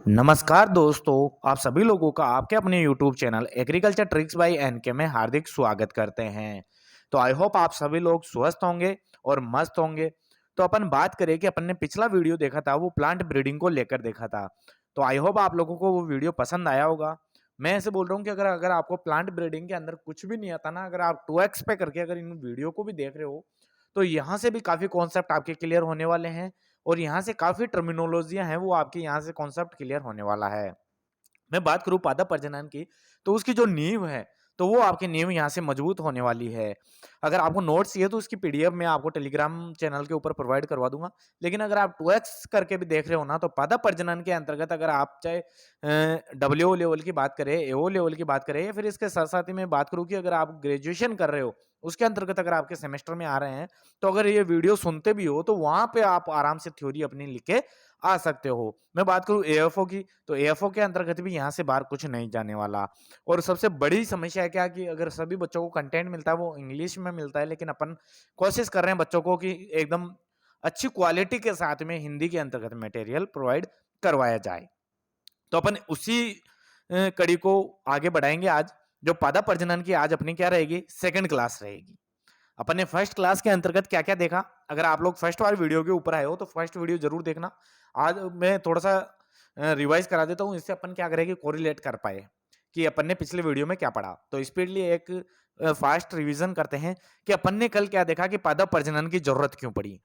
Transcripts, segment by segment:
नमस्कार दोस्तों, आप सभी लोगों का आपके अपने YouTube channel agriculture tricks by NK में हार्दिक स्वागत करते हैं। तो आई होप आप सभी लोग स्वस्थ होंगे और मस्त होंगे। तो अपन बात करें कि अपन ने पिछला वीडियो देखा था वो प्लांट ब्रीडिंग को लेकर देखा था। तो आई होप आप लोगों को वो वीडियो पसंद आया होगा। मैं ऐसे बोल रहा हूँ कि अगर अगर आपको प्लांट ब्रीडिंग के अंदर कुछ भी नहीं आता ना, अगर आप 2x पे करके अगर इन वीडियो को भी देख रहे हो तो यहाँ से भी काफ़ी कॉन्सेप्ट आपके क्लियर होने वाले हैं और यहाँ से काफ़ी टर्मिनोलॉजियाँ हैं वो आपके यहाँ से कॉन्सेप्ट क्लियर होने वाला है। मैं बात करूँ पादप प्रजनन की, तो उसकी जो नींव है, तो वो आपकी नींव यहाँ से मजबूत होने वाली है। अगर आपको नोट्स चाहिए तो उसकी पीडीएफ मैं आपको टेलीग्राम चैनल के ऊपर प्रोवाइड करवा दूँगा। लेकिन अगर आप 2x करके भी देख रहे हो ना, तो पादप प्रजनन के अंतर्गत अगर आप चाहे डब्ल्यूओ लेवल की बात करें, एओ लेवल की बात करें या फिर इसके साथ-साथ ही मैं बात करूँ कि अगर आप ग्रेजुएशन कर रहे हो, उसके अंतर्गत अगर आपके सेमेस्टर में आ रहे हैं, तो अगर ये वीडियो सुनते भी हो, तो वहाँ पे आप आराम से थ्योरी अपनी लिख के आ सकते हो। मैं बात करूँ एएफओ की, तो एएफओ के अंतर्गत भी यहाँ से बाहर कुछ नहीं जाने वाला। और सबसे बड़ी समस्या है क्या कि अगर सभी बच्चों को कंटेंट मिलता है वो इंग्लिश में मिलता है, लेकिन अपन कोशिश कर रहे हैं बच्चों को कि एकदम अच्छी क्वालिटी के साथ में हिंदी के अंतर्गत मटेरियल प्रोवाइड करवाया जाए। तो अपन उसी कड़ी को आगे बढ़ाएंगे आज। जो पादप प्रजनन की आज अपनी क्या रहेगी, सेकंड क्लास रहेगी। अपन ने फर्स्ट क्लास के अंतर्गत क्या क्या देखा, अगर आप लोग फर्स्ट वाले वीडियो के ऊपर आए हो तो फर्स्ट वीडियो जरूर देखना। आज मैं थोड़ा सा रिवाइज करा देता हूँ, इससे अपन क्या करेंगे कोरिलेट कर पाए कि अपन ने पिछले वीडियो में क्या पढ़ा। तो स्पीडली एक फास्ट रिवीजन करते हैं कि अपन ने कल क्या देखा कि पादप प्रजनन की जरूरत क्यों पड़ी।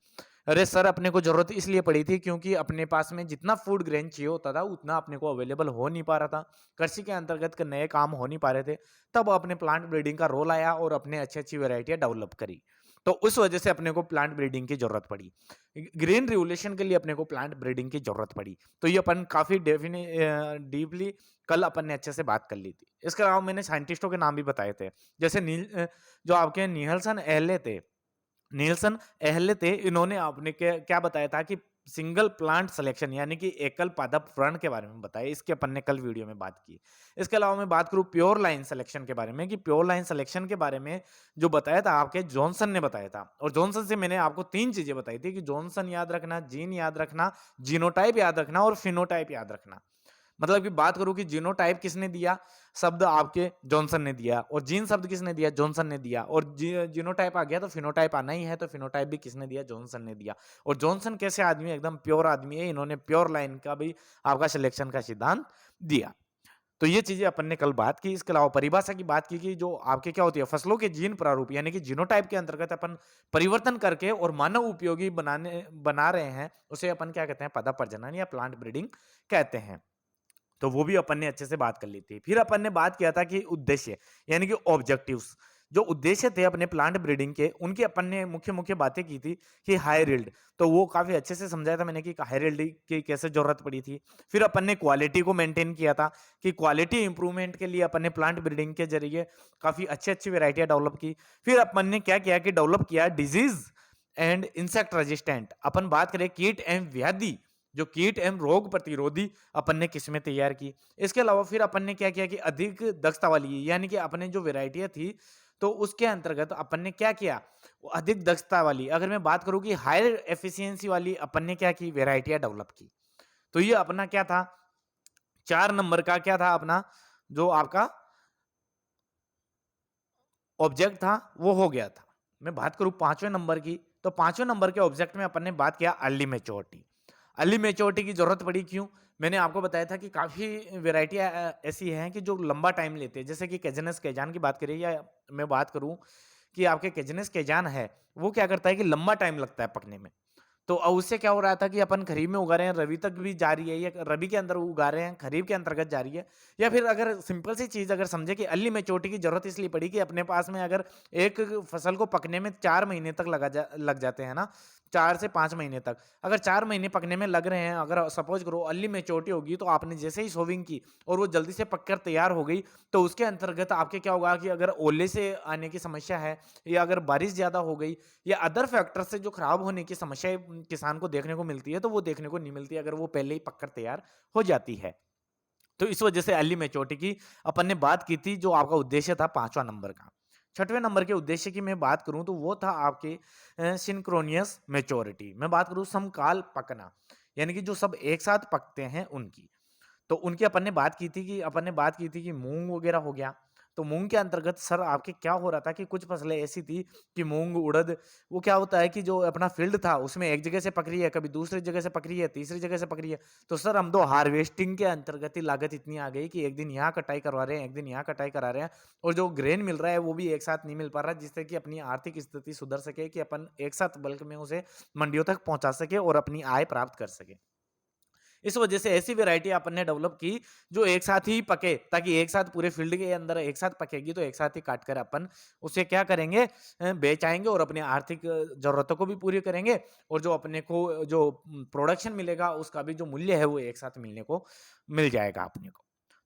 अरे सर, अपने को जरूरत इसलिए पड़ी थी क्योंकि अपने पास में जितना फूड ग्रेन चाहिए होता था उतना अपने को अवेलेबल हो नहीं पा रहा था। कृषि के अंतर्गत के नए काम हो नहीं पा रहे थे। तब अपने प्लांट ब्रीडिंग का रोल आया और अपने अच्छी अच्छी वेराइटियां डेवलप करी। तो उस वजह से अपने को प्लांट ब्रीडिंग की जरूरत पड़ी। ग्रीन रिवोल्यूशन के लिए अपने को प्लांट ब्रीडिंग की जरूरत पड़ी। तो ये अपन काफी डीपली कल अपन ने अच्छे से बात कर ली थी। इसके अलावा मैंने साइंटिस्टों के नाम भी बताए थे, जैसे जो आपके नीलसन एहले थे। नीलसन एहले थे, इन्होंने आपने क्या क्या बताया था कि सिंगल प्लांट सिलेक्शन यानी कि एकल पादप व्रण के बारे में बताया। इसके अपन ने कल वीडियो में बात की। इसके अलावा मैं बात करूं प्योर लाइन सिलेक्शन के बारे में, कि प्योर लाइन सिलेक्शन के बारे में जो बताया था आपके जॉनसन ने बताया था। और जॉनसन से मैंने आपको तीन चीजें बताई थी कि जॉनसन याद रखना, जीन याद रखना, जीनोटाइप याद रखना और फिनोटाइप याद रखना। मतलब कि बात करूं कि जीनोटाइप किसने दिया, शब्द आपके जॉनसन ने दिया। और जीन शब्द किसने दिया, जॉनसन ने दिया। और जीनोटाइप आ गया तो फिनोटाइप आना ही है, तो फिनोटाइप भी किसने दिया, जॉनसन ने दिया। और जॉनसन कैसे आदमी, एकदम प्योर आदमी है, इन्होंने प्योर लाइन का भी आपका सिलेक्शन का सिद्धांत दिया। तो ये चीजें अपन ने कल बात की। इसके अलावा परिभाषा की बात की कि जो आपके क्या होती है फसलों के जीन प्रारूप यानी कि जीनोटाइप के अंतर्गत अपन परिवर्तन करके और मानव उपयोगी बना रहे हैं, उसे अपन क्या कहते हैं, पादप प्रजनन या प्लांट ब्रीडिंग कहते हैं। तो वो भी अपन ने अच्छे से बात कर ली थी। फिर अपन ने बात किया था कि उद्देश्य यानी कि ऑब्जेक्टिव्स, जो उद्देश्य थे अपने प्लांट ब्रीडिंग के, उनकी अपन ने मुख्य मुख्य बातें की थी कि हाई रिल्ड। तो वो काफी अच्छे से समझाया था मैंने कि हाई रिल्ड की कैसे जरूरत पड़ी थी। फिर अपन ने क्वालिटी को मेंटेन किया था कि क्वालिटी इंप्रूवमेंट के लिए अपन ने प्लांट ब्रीडिंग के जरिए काफी अच्छी अच्छी वेराइटियां डेवलप की। फिर अपन ने क्या किया कि डेवलप किया डिजीज एंड इंसेक्ट रेजिस्टेंट। अपन बात करें कीट एवं व्याधि, जो कीट एवं रोग प्रतिरोधी अपन ने किस्में तैयार की। इसके अलावा फिर अपन ने क्या किया कि अधिक दक्षता वाली यानी कि अपने जो वेराइटियां थी, तो उसके अंतर्गत अपन ने क्या किया, वो अधिक दक्षता वाली, अगर मैं बात करूं कि हायर एफिशिएंसी वाली अपन ने क्या की वेराइटियां डेवलप की। तो ये अपना क्या था, 4 नंबर का क्या था अपना, जो आपका ऑब्जेक्ट था वो हो गया था। मैं बात करूं 5वें नंबर की, तो 5वें नंबर के ऑब्जेक्ट में अपन ने बात किया अर्ली मेच्योरिटी। अर्ली मेच्योरिटी की जरूरत पड़ी क्यों, मैंने आपको बताया था कि काफी वेराइटियां ऐसी हैं कि जो लंबा टाइम लेते हैं। जैसे कि केजनस केजान की बात करें, या मैं बात करूं कि आपके केजनस केजान है, वो क्या करता है कि लंबा टाइम लगता है पकने में। तो उससे क्या हो रहा था कि अपन खरीफ में उगा रहे हैं, रबी तक भी जा रही है, या रबी के अंदर उगा रहे हैं, खरीफ के अंतर्गत जा रही है। या फिर अगर सिंपल सी चीज अगर समझे कि अर्ली मैच्योरिटी की जरूरत इसलिए पड़ी कि अपने पास में अगर एक फसल को पकने में 4 महीने तक लग जाते हैं ना, 4 से 5 महीने तक, अगर 4 महीने पकने में लग रहे हैं, अगर सपोज करो अर्ली मैच्योरिटी होगी, तो आपने जैसे ही सोविंग की और वो जल्दी से पककर तैयार हो गई, तो उसके अंतर्गत आपके क्या होगा कि अगर ओले से आने की समस्या है, या अगर बारिश ज्यादा हो गई, या अदर फैक्टर से जो खराब होने की समस्या किसान को देखने को मिलती है, तो वो देखने को नहीं मिलती अगर वो पहले ही पककर तैयार हो जाती है। तो इस वजह से अर्ली मैच्योरिटी की अपन ने बात की थी, जो आपका उद्देश्य था 5वां नंबर का। 6वें नंबर के उद्देश्य की मैं बात करूं तो वो था आपके सिंक्रोनियस मैच्योरिटी। मैं बात करूं समकाल पकना, यानी कि जो सब एक साथ पकते हैं उनकी। तो उनकी अपन ने बात की थी कि मूँग वग़ैरह हो गया। तो मूँग के अंतर्गत सर आपके क्या हो रहा था कि कुछ फसलें ऐसी थी कि मूँग, उड़द वो क्या होता है कि जो अपना फ़ील्ड था उसमें एक जगह से पक रही है, कभी दूसरी जगह से पक रही है, तीसरी जगह से पक रही है। तो सर हम तो हार्वेस्टिंग के अंतर्गत ही लागत इतनी आ गई कि एक दिन यहाँ कटाई करवा रहे हैं, एक दिन यहाँ कटाई करा रहे हैं और जो ग्रेन मिल रहा है वो भी एक साथ नहीं मिल पा रहा है जिससे कि अपनी आर्थिक स्थिति सुधर सके कि अपन एक साथ बल्क में उसे मंडियों तक पहुँचा सके और अपनी आय प्राप्त कर सकें। इस वजह से ऐसी वैरायटी अपन ने डेवलप की जो एक साथ ही पके ताकि एक साथ पूरे फील्ड के अंदर एक साथ पकेगी तो एक साथ ही काट कर अपन उसे क्या करेंगे बेच आएंगे और अपनी आर्थिक जरूरतों को भी पूरी करेंगे और जो अपने को जो प्रोडक्शन मिलेगा उसका भी जो मूल्य है वो एक साथ मिलने को मिल जाएगा अपने को।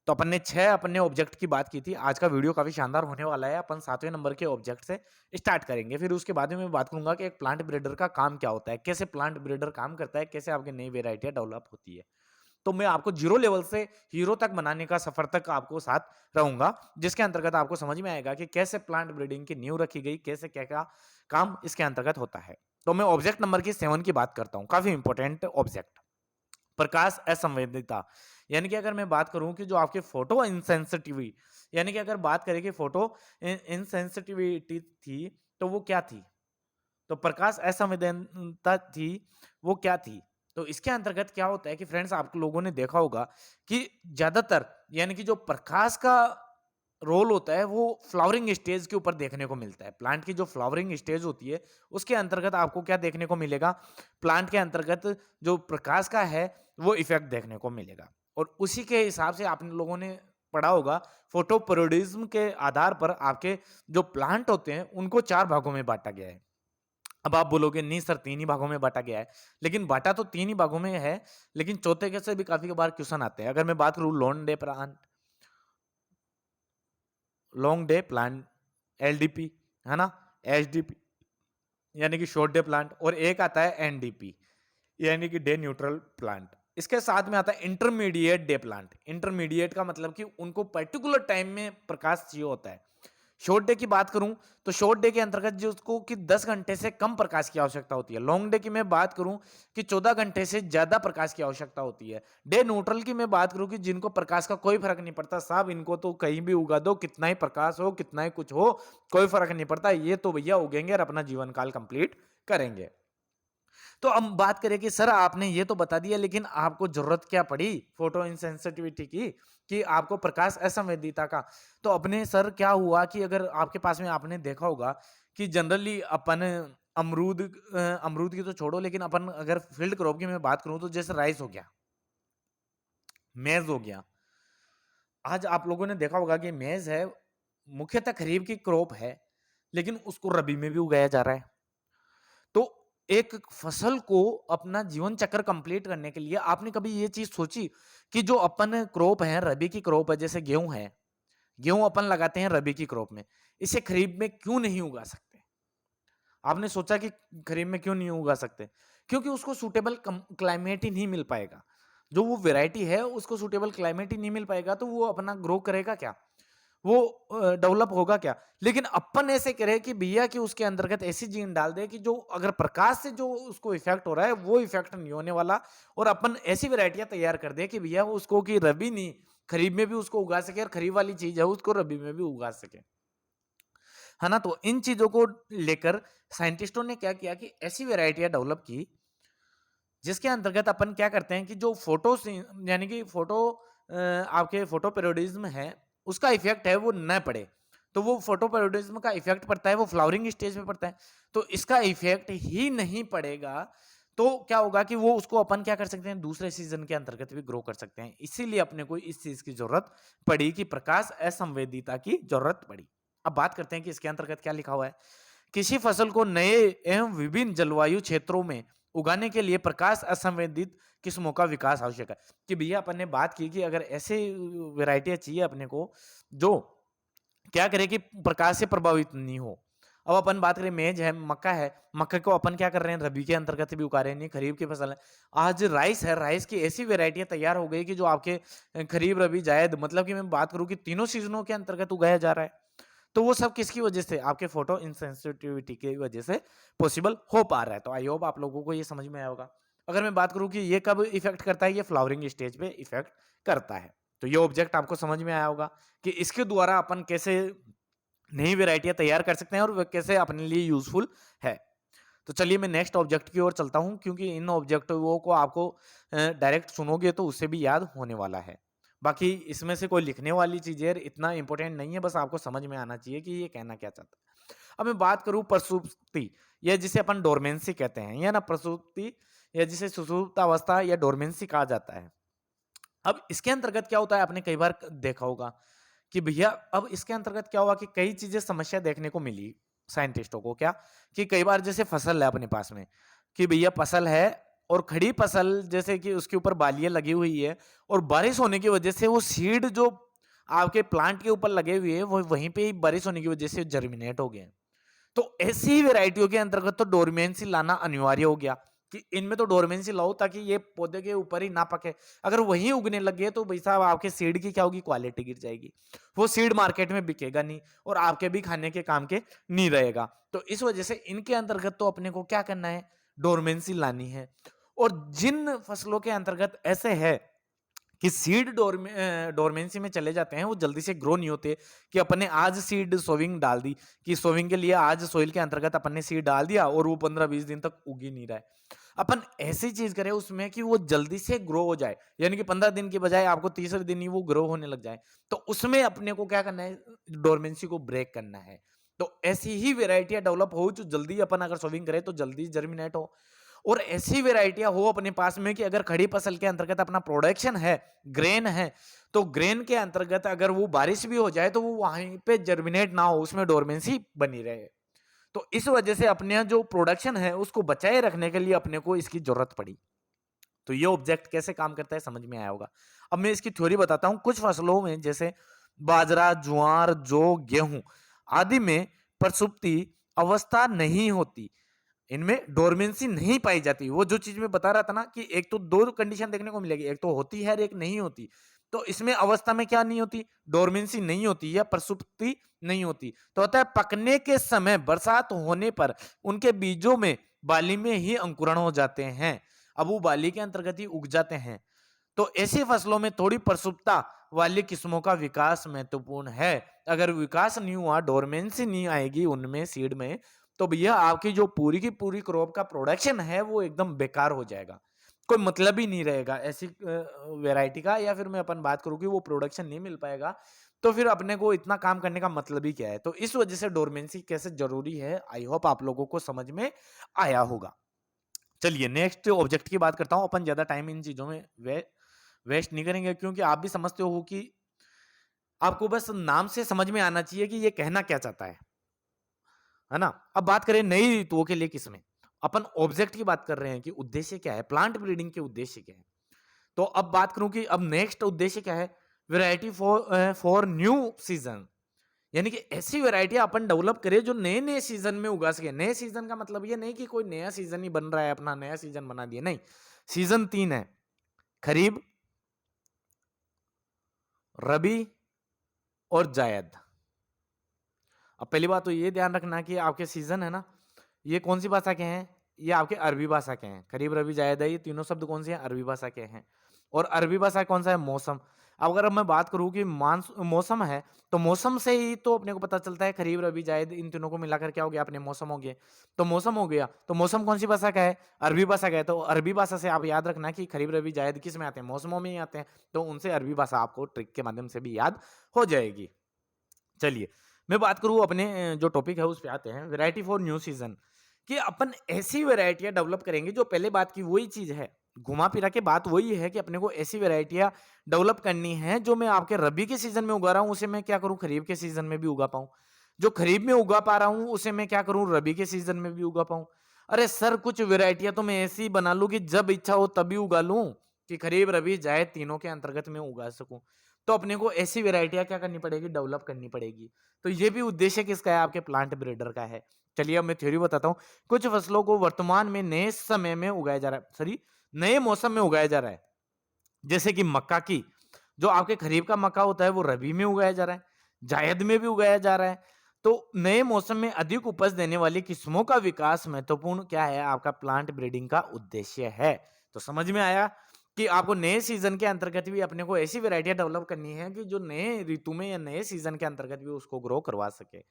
तो अपन ने 6 अपने ऑब्जेक्ट की बात की थी। आज का वीडियो काफ़ी शानदार होने वाला है। अपन 7वें नंबर के ऑब्जेक्ट से स्टार्ट करेंगे। फिर उसके बाद में मैं बात करूँगा कि एक प्लांट ब्रीडर का काम क्या होता है? कैसे प्लांट ब्रीडर काम करता है? कैसे आपकी नई वैरायटियाँ डेवलप होती है? तो मैं आपको 0 लेवल से हीरो तक बनाने का सफ़र तक आपको साथ रहूँगा, जिसके अंतर्गत आपको समझ में आएगा कि कैसे प्लांट ब्रीडिंग की नींव रखी गई, कैसे क्या-क्या काम इसके अंतर्गत होता है। तो मैं ऑब्जेक्ट नंबर की 7 की बात करता हूँ, काफ़ी इंपॉर्टेंट ऑब्जेक्ट। प्रकाश असंवेदनता यानी कि अगर मैं बात करूं कि जो आपके फोटो इंसेंसिटिविटी यानी कि अगर बात करें कि फोटो इंसेंसिटिविटी थी तो वो क्या थी तो प्रकाश असंवेदनता थी वो क्या थी तो इसके अंतर्गत क्या होता है कि फ्रेंड्स आप लोगों ने देखा होगा कि ज्यादातर यानी कि जो प्रकाश का रोल होता है वो फ्लावरिंग स्टेज के ऊपर देखने को मिलता है। प्लांट की जो फ्लावरिंग स्टेज होती है उसके अंतर्गत आपको क्या देखने को मिलेगा, प्लांट के अंतर्गत जो प्रकाश का है वो इफेक्ट देखने को मिलेगा। और उसी के हिसाब से आप लोगों ने पढ़ा होगा फोटोपरोडिज्म के आधार पर आपके जो प्लांट होते हैं उनको 4 भागों में बांटा गया है। अब आप बोलोगे नहीं सर 3 ही भागों में बांटा गया है, लेकिन बांटा तो 3 ही भागों में है, लेकिन चौथे के से भी काफी बार क्वेश्चन आते हैं। अगर मैं बात करूं लॉन्ग डे प्लांट एलडीपी है ना, एचडीपी यानी कि शॉर्ट डे प्लांट और एक आता है एनडीपी यानी कि डे न्यूट्रल प्लांट। इसके साथ में आता है इंटरमीडिएट डे प्लांट। इंटरमीडिएट का मतलब कि उनको पर्टिकुलर टाइम में प्रकाश चाहिए होता है। शॉर्ट डे की बात करूं तो शॉर्ट डे के अंतर्गत जो उसको कि 10 घंटे से कम प्रकाश की आवश्यकता होती है। लॉन्ग डे की मैं बात करूं कि 14 घंटे से ज्यादा प्रकाश की आवश्यकता होती है। डे न्यूट्रल की मैं बात करूं कि जिनको प्रकाश का कोई फर्क नहीं पड़ता, साहब इनको तो कहीं भी उगा दो, कितना ही प्रकाश हो कितना ही कुछ हो कोई फर्क नहीं पड़ता, ये तो भैया उगेंगे और अपना जीवन काल कंप्लीट करेंगे। तो अब बात करें कि सर आपने ये तो बता दिया लेकिन आपको जरूरत क्या पड़ी फोटो इंसेंसिटिविटी की कि आपको प्रकाश असंवेदीता का। तो अपने सर क्या हुआ कि अगर आपके पास में आपने देखा होगा कि जनरली अपन अमरूद की तो छोड़ो, लेकिन अपन अगर फील्ड क्रॉप की मैं बात करूं तो जैसे राइस हो गया, मेज हो गया। आज आप लोगों ने देखा होगा कि मेज है मुख्यतः खरीफ की क्रॉप है, लेकिन उसको रबी में भी उगाया जा रहा है। तो एक फसल को अपना जीवन चक्र कंप्लीट करने के लिए आपने कभी ये चीज सोची कि जो अपन क्रॉप है रबी की क्रॉप है, जैसे गेहूं है, गेहूं अपन लगाते हैं रबी की क्रॉप में, इसे खरीफ में क्यों नहीं उगा सकते? आपने सोचा कि खरीफ में क्यों नहीं उगा सकते? क्योंकि उसको सूटेबल क्लाइमेट ही नहीं मिल पाएगा। जो वो वैरायटी है उसको सूटेबल क्लाइमेट ही नहीं मिल पाएगा तो वो अपना ग्रो करेगा क्या, वो डेवलप होगा क्या? लेकिन अपन ऐसे करें कि भैया कि उसके अंतर्गत ऐसी जीन डाल दे कि जो अगर प्रकाश से जो उसको इफेक्ट हो रहा है वो इफेक्ट नहीं होने वाला, और अपन ऐसी वैरायटियां तैयार कर दे कि भैया वो उसको कि रबी नहीं खरीफ में भी उसको उगा सके और खरीफ वाली चीज है उसको रबी में भी उगा सके, है ना। तो इन चीजों को लेकर साइंटिस्टों ने क्या किया कि ऐसी वैरायटियां डेवलप की जिसके अंतर्गत अपन क्या करते हैं कि जो फोटो यानी कि आपके फोटो पेरियोडिज्म है उसका इफेक्ट है वो न पड़े। तो वो फोटो पेरियोडिज्म का इफेक्ट पड़ता है वो फ्लावरिंग स्टेज पे पड़ता है, तो इसका इफेक्ट ही नहीं पड़ेगा तो क्या होगा कि वो उसको अपन क्या कर सकते हैं दूसरे सीजन के अंतर्गत भी ग्रो कर सकते हैं। इसीलिए अपने को इस चीज की जरूरत पड़ी कि प्रकाश असंवेदीता की जरूरत पड़ी। अब बात करते हैं कि इसके अंतर्गत क्या लिखा हुआ है। किसी फसल को नए एवं विभिन्न जलवायु क्षेत्रों में उगाने के लिए प्रकाश असंवेदित किस्मों का विकास आवश्यक है। कि भैया अपन ने बात की कि अगर ऐसे वैरायटियां चाहिए अपने को जो क्या करे कि प्रकाश से प्रभावित नहीं हो। अब अपन बात करें मेज है, मक्का है, मक्के को अपन क्या कर रहे हैं रबी के अंतर्गत भी उगा रहे हैं, नहीं खरीफ की फसल है। आज राइस है, राइस की ऐसी वेराइटियां तैयार हो गई कि जो आपके खरीफ रबी जायद मतलब कि मैं बात करूं कि तीनों सीजनों के अंतर्गत उगाया जा रहा है। तो वो सब किसकी वजह से, आपके फोटो इंसेंसिटिविटी की वजह से पॉसिबल हो पा रहा है। तो आई होप आप लोगों को ये समझ में आया होगा। अगर मैं बात करूं कि ये कब इफेक्ट करता है, ये फ्लावरिंग स्टेज पे इफेक्ट करता है। तो ये ऑब्जेक्ट आपको समझ में आया होगा कि इसके द्वारा अपन कैसे नई वेराइटियां तैयार कर सकते हैं और वो कैसे अपने लिए यूजफुल है। तो चलिए मैं नेक्स्ट ऑब्जेक्ट की ओर चलता हूं, क्योंकि इन ऑब्जेक्टिवों को आपको डायरेक्ट सुनोगे तो उससे भी याद होने वाला है। बाकी इसमें से कोई लिखने वाली चीजें इतना इंपॉर्टेंट नहीं है, बस आपको समझ में आना चाहिए कि ये कहना क्या चाहता है। अब मैं बात करूं प्रसुप्ति, या जिसे अपन डोरमेंसी कहते हैं, या ना प्रसुप्ति, या जिसे सुषुप्त अवस्था या डोरमेंसी कहा जाता है। अब इसके अंतर्गत क्या होता है, आपने कई बार देखा होगा कि भैया अब इसके अंतर्गत क्या हुआ कि कई चीजें समस्या देखने को मिली साइंटिस्टों को। क्या कि कई बार जैसे फसल है अपने पास में, कि भैया फसल है और खड़ी फसल, जैसे कि उसके ऊपर बालियां लगी हुई है और बारिश होने की वजह से वो सीड जो आपके प्लांट के ऊपर लगे हुए हैं वो वहीं पे ही बारिश होने की वजह से जर्मिनेट हो गए। तो ऐसी वेराइटियों के अंतर्गत तो डोरमेंसी लाना अनिवार्य हो गया कि इनमें तो डोरमेंसी लाओ ताकि ये पौधे के ऊपर ही ना पके। अगर वहीं उगने लग गए तो भाई साहब आपके सीड की क्या होगी, क्वालिटी गिर जाएगी, वो सीड मार्केट में बिकेगा नहीं और आपके भी खाने के काम के नहीं रहेगा। तो इस वजह से इनके अंतर्गत तो अपने को क्या करना है, डोरमेंसी लानी है। और जिन फसलों के अंतर्गत ऐसे है कि सीड डोरमेंसी में चले जाते हैं, वो जल्दी से ग्रो नहीं होते, कि अपने आज सीड सोविंग डाल दी, कि सोविंग के लिए आज सोइल के अंतर्गत अपन ने सीड डाल दिया और वो 15-20 दिन तक उग ही नहीं रहा है। अपन ऐसी चीज करें उसमें कि वो जल्दी से ग्रो हो जाए, यानी कि 15 दिन के बजाय आपको तीसरे दिन ही वो ग्रो होने लग जाए। तो उसमें अपने को क्या करना है, डोरमेंसी को ब्रेक करना है। तो ऐसी ही वेराइटियां डेवलप हो जो जल्दी अपन अगर सोविंग करें तो जल्दी जर्मिनेट हो, और ऐसी वेराइटियां हो अपने पास में कि अगर खड़ी फसल के अंतर्गत अपना प्रोडक्शन है, ग्रेन है, तो ग्रेन के अंतर्गत अगर वो बारिश भी हो जाए तो वो वहीं पे जर्मिनेट ना हो, उसमें डोरमेंसी बनी रहे। तो इस वजह से अपने जो प्रोडक्शन है उसको बचाए रखने के लिए अपने को इसकी जरूरत पड़ी। तो ये ऑब्जेक्ट कैसे काम करता है समझ में आया होगा। अब मैं इसकी थ्योरी बताता हूं। कुछ फसलों में जैसे बाजरा, ज्वार, जौ, गेहूं आदि में प्रसुप्ति अवस्था नहीं होती, इनमें डोरमेंसी नहीं पाई जाती। वो जो चीज मैं बता रहा था ना कि एक तो दो कंडीशन देखने को मिलेगी, एक तो होती है और एक नहीं होती। तो इसमें अवस्था में क्या नहीं होती, डोरमेंसी नहीं होती या प्रसुप्ति नहीं होती। तो होता है पकने के समय बरसात होने पर उनके बीजों में बाली में ही अंकुरण हो जाते हैं, अब वो बाली के अंतर्गत ही उग जाते हैं। तो ऐसी फसलों में थोड़ी प्रसुप्ता वाली किस्मों का विकास महत्वपूर्ण है। अगर विकास नहीं हुआ, डोरमेंसी नहीं आएगी उनमें सीड में, तो भैया आपकी जो पूरी की पूरी क्रॉप का प्रोडक्शन है वो एकदम बेकार हो जाएगा, कोई मतलब ही नहीं रहेगा ऐसी वैरायटी का। या फिर मैं अपन बात करूं कि वो प्रोडक्शन नहीं मिल पाएगा, तो फिर अपने को इतना काम करने का मतलब ही क्या है। तो इस वजह से डोरमेंसी कैसे जरूरी है, आई होप आप लोगों को समझ में आया होगा। चलिए नेक्स्ट ऑब्जेक्ट की बात करता हूं। अपन ज्यादा टाइम इन चीजों में वेस्ट नहीं करेंगे, क्योंकि आप भी समझते हो कि आपको बस नाम से समझ में आना चाहिए कि ये कहना क्या चाहता है ना। अब बात करें नई ऋतुओं के लिए किसमें, अपन ऑब्जेक्ट की बात कर रहे हैं कि उद्देश्य क्या है, प्लांट ब्रीडिंग के उद्देश्य क्या है। तो अब बात करूं कि अब नेक्स्ट उद्देश्य क्या है, वैरायटी फॉर न्यू सीजन, यानी कि ऐसी वैरायटी अपन डेवलप करें जो नए नए सीजन में उगा सके। नए सीजन का मतलब ये नहीं कि कोई नया सीजन ही बन रहा है, अपना नया सीजन बना दिया, नहीं। सीजन 3 है, खरीफ, रबी और जायद। अब पहली बात तो ये ध्यान रखना कि आपके सीजन है ना, ये कौन सी भाषा के हैं, ये आपके अरबी भाषा के हैं। खरीफ, रबी, जायद है, ये तीनों शब्द कौन से हैं, अरबी भाषा के हैं। और अरबी भाषा कौन सा है, मौसम। अब अगर मैं बात करूं कि मौसम है, तो मौसम से ही तो अपने को पता चलता है, खरीफ, रबी, जायद इन तीनों को मिलाकर क्या हो गया अपने मौसम हो गए। तो मौसम हो गया, तो मौसम कौन सी भाषा का है, अरबी भाषा का है। तो अरबी भाषा से आप याद रखना कि खरीफ, रबी, जायद किस में आते हैं, मौसमों में ही आते हैं। तो उनसे अरबी भाषा आपको ट्रिक के माध्यम से भी याद हो जाएगी। चलिए मैं बात करूं अपने जो टॉपिक है उस पे आते हैं, वैरायटी फॉर न्यू सीजन। कि अपन ऐसी वैरायटियां डेवलप करेंगे, जो पहले बात की वही चीज है, घुमा फिरा के बात वही है कि अपने को ऐसी वैरायटियां डेवलप करनी है जो मैं आपके रबी के सीजन में उगा रहा हूं उसे मैं क्या करूं, खरीफ के सीजन में भी उगा पाऊं। जो खरीफ में उगा पा रहा हूं उसे मैं क्या करूं, रबी के सीजन में भी उगा पाऊं। अरे सर कुछ वैरायटियां तो मैं ऐसी बना लूं कि जब इच्छा हो तभी उगा लूं, कि खरीफ, रबी, जायद तीनों के अंतर्गत में उगा सकूं। तो अपने को ऐसी वैरायटियां क्या करनी पड़ेगी, डेवलप करनी पड़ेगी। तो ये भी उद्देश्य किसका है, आपके प्लांट ब्रीडर का है। चलिए अब मैं थ्योरी बताता हूँ। कुछ फसलों को वर्तमान में नए समय में उगाया जा रहा है, सॉरी नए मौसम में उगाया जा रहा है। जैसे कि मक्का की, जो आपके खरीफ का मक्का होता है वो रबी में उगाया जा रहा है, जायद में भी उगाया जा रहा है। तो नए मौसम में अधिक उपज देने वाली किस्मों का विकास महत्वपूर्ण क्या है, आपका प्लांट ब्रीडिंग का उद्देश्य है। तो समझ में आया कि आपको नए सीजन के अंतर्गत भी अपने को ऐसी वैरायटियां डेवलप करनी है कि जो नए ऋतु में या नए सीजन के अंतर्गत भी उसको ग्रो करवा सके।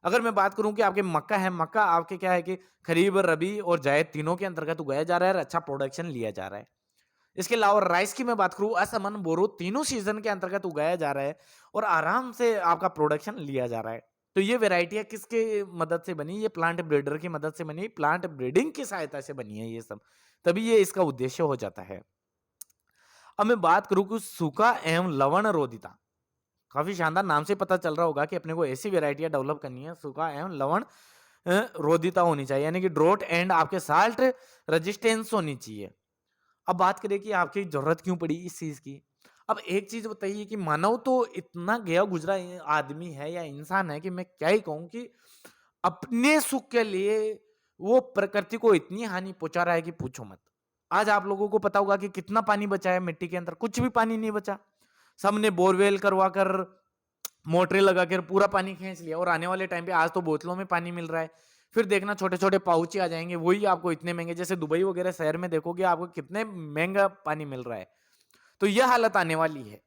अगर मैं बात करूं कि आपके मक्का है, मक्का आपके क्या है कि खरीफ, रबी और जायद तीनों के अंतर्गत उगाया जा रहा है और अच्छा प्रोडक्शन लिया जा रहा है। इसके अलावा राइस की मैं बात करूं, असमन, बोरो तीनों सीजन के अंतर्गत उगाया जा रहा है और आराम से आपका प्रोडक्शन लिया जा रहा है। तो ये वैरायटियां किसके मदद से बनी? ये प्लांट ब्रीडर की मदद से बनी, प्लांट ब्रीडिंग की सहायता से बनी है ये सब, तभी ये इसका उद्देश्य हो जाता है। अब मैं बात करूं कि सूखा एवं लवण रोधिता, काफी शानदार नाम से पता चल रहा होगा कि अपने को ऐसी वैरायटियां डेवलप करनी है, सूखा एवं लवण रोधिता होनी चाहिए, यानी कि ड्रोट एंड आपके साल्ट रेजिस्टेंस होनी चाहिए। अब बात करें कि आपकी जरूरत क्यों पड़ी इस चीज की। अब एक चीज बताइए कि मानव तो इतना गया गुजरा आदमी है या इंसान है कि मैं क्या ही कहूं कि अपने सुख के लिए वो प्रकृति को इतनी हानि पहुंचा रहा है कि पूछो मत। आज आप लोगों को पता होगा कि कितना पानी बचा है मिट्टी के अंदर, कुछ भी पानी नहीं बचा। सबने बोरवेल करवा कर, मोटरें लगाकर पूरा पानी खींच लिया और आने वाले टाइम पे आज तो बोतलों में पानी मिल रहा है। फिर देखना छोटे छोटे पाउच आ जाएंगे, वही आपको इतने महंगे, जैसे दुबई वगैरह शहर में देखोगे आपको कितने महंगा पानी मिल रहा है। तो यह हालत आने वाली है।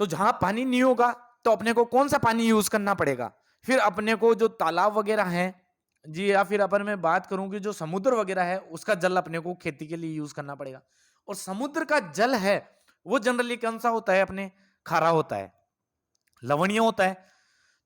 तो जहां पानी नहीं होगा तो अपने को कौन सा पानी यूज करना पड़ेगा? फिर अपने को जो तालाब वगैरह हैं जी, या फिर अपन मैं बात करूं कि जो समुद्र वगैरह है उसका जल अपने को खेती के लिए यूज करना पड़ेगा। और समुद्र का जल है वो जनरली कौन सा होता है? अपने खारा होता है, लवणीय होता है।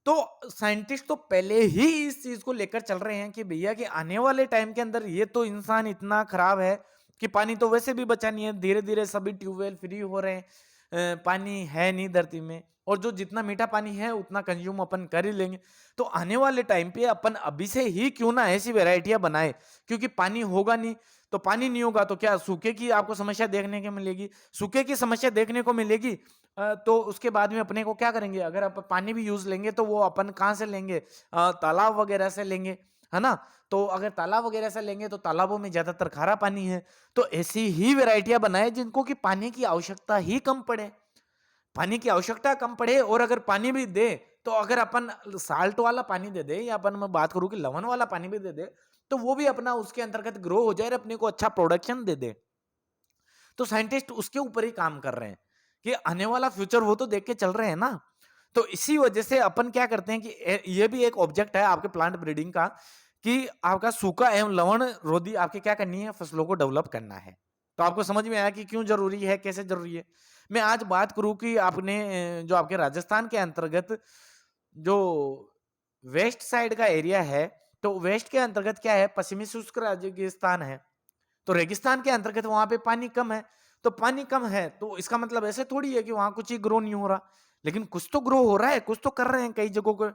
तो साइंटिस्ट तो पहले ही इस चीज को लेकर चल रहे हैं कि भैया कि आने वाले टाइम के अंदर ये तो इंसान इतना खराब है कि पानी तो वैसे भी बचा नहीं है, धीरे धीरे सभी ट्यूबवेल फ्री हो रहे हैं, पानी है नहीं धरती में, और जो जितना मीठा पानी है उतना कंज्यूम अपन कर ही लेंगे। तो आने वाले टाइम पे अपन अभी से ही क्यों ना ऐसी वेराइटियां बनाए, क्योंकि पानी होगा नहीं। तो पानी नहीं होगा तो क्या सूखे की आपको समस्या देखने को मिलेगी? सूखे की समस्या देखने को मिलेगी तो उसके बाद में अपने को क्या करेंगे? अगर आप पानी भी यूज लेंगे तो वो अपन कहाँ से लेंगे? तालाब वगैरह से लेंगे, है ना? तो अगर तालाब वगैरह से लेंगे तो तालाबों में ज्यादातर खारा पानी है। तो ऐसी ही वेराइटियां बनाए जिनको कि पानी की आवश्यकता ही कम पड़े, पानी की आवश्यकता कम पड़े। और अगर पानी भी दे तो अगर अपन साल्ट वाला पानी दे दे, या अपन मैं बात करूं कि लवण वाला पानी भी दे दे, तो वो भी अपना उसके अंतर्गत ग्रो हो जाए और अपने को अच्छा प्रोडक्शन दे दे। तो साइंटिस्ट उसके ऊपर ही काम कर रहे हैं कि आने वाला फ्यूचर वो तो देख के चल रहे हैं ना। तो इसी वजह से अपन क्या करते हैं कि ये भी एक ऑब्जेक्ट है आपके प्लांट ब्रीडिंग का कि आपका सूखा एवं लवण रोधी आपके क्या करनी है? फसलों को डेवलप करना है। तो आपको समझ में आया कि क्यों जरूरी है, कैसे जरूरी है। मैं आज बात करूं कि आपने जो आपके राजस्थान के अंतर्गत जो वेस्ट साइड का एरिया है, तो वेस्ट के अंतर्गत क्या है? पश्चिमी शुष्क रेगिस्तान है। तो रेगिस्तान के अंतर्गत वहां पे पानी कम है। तो पानी कम है तो इसका मतलब ऐसे थोड़ी है कि वहां कुछ ही ग्रो नहीं हो रहा, लेकिन कुछ तो ग्रो हो रहा है, कुछ तो कर रहे हैं कई जगहों को।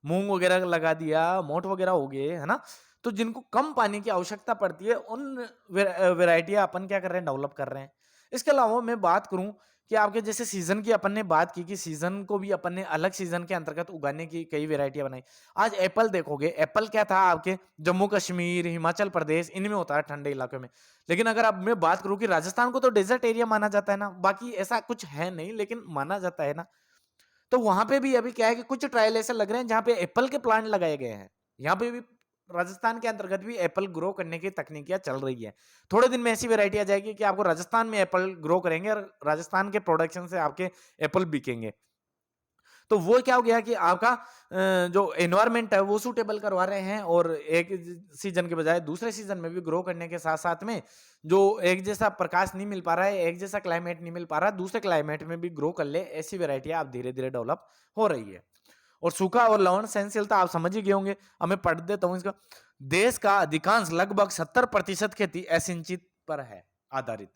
मूंग वगैरह लगा दिया, मोठ वगैरह हो गए, है ना? तो जिनको कम पानी की आवश्यकता पड़ती है उन वेराइटियां अपन क्या कर रहे हैं? डेवलप कर रहे हैं। इसके अलावा मैं बात करूं कि आपके जैसे सीजन की अपन ने बात की कि सीजन को भी अपन ने अलग सीजन के अंतर्गत उगाने की कई वेराइटियां बनाई। आज एप्पल देखोगे, एप्पल क्या था आपके जम्मू कश्मीर, हिमाचल प्रदेश, इनमें होता है ठंडे इलाके में। लेकिन अगर अब मैं बात करूं कि राजस्थान को तो डेजर्ट एरिया माना जाता है ना, बाकी ऐसा कुछ है नहीं लेकिन माना जाता है ना। तो वहां पे भी अभी क्या है कि कुछ ट्रायल ऐसे लग रहे हैं जहां पे एप्पल के प्लांट लगाए गए हैं। यहाँ पे भी राजस्थान के अंतर्गत भी एप्पल ग्रो करने की तकनीकियां चल रही है। थोड़े दिन में ऐसी वेराइटी आ जाएगी कि आपको राजस्थान में एप्पल ग्रो करेंगे और राजस्थान के प्रोडक्शन से आपके एप्पल बिकेंगे। तो वो क्या हो गया कि आपका जो एनवायरमेंट है वो सूटेबल करवा रहे हैं, और एक सीजन के बजाय दूसरे सीजन में भी ग्रो करने के साथ साथ में जो एक जैसा प्रकाश नहीं मिल पा रहा है, एक जैसा क्लाइमेट नहीं मिल पा रहा, दूसरे क्लाइमेट में भी ग्रो कर ले, ऐसी वेराइटियां आप धीरे धीरे डेवलप हो रही है। और सूखा और लवण सहनशीलता आप समझ ही गए होंगे। अब मैं पढ़ देता हूं इसका। देश का अधिकांश लगभग 70% खेती असिंचित पर है आधारित।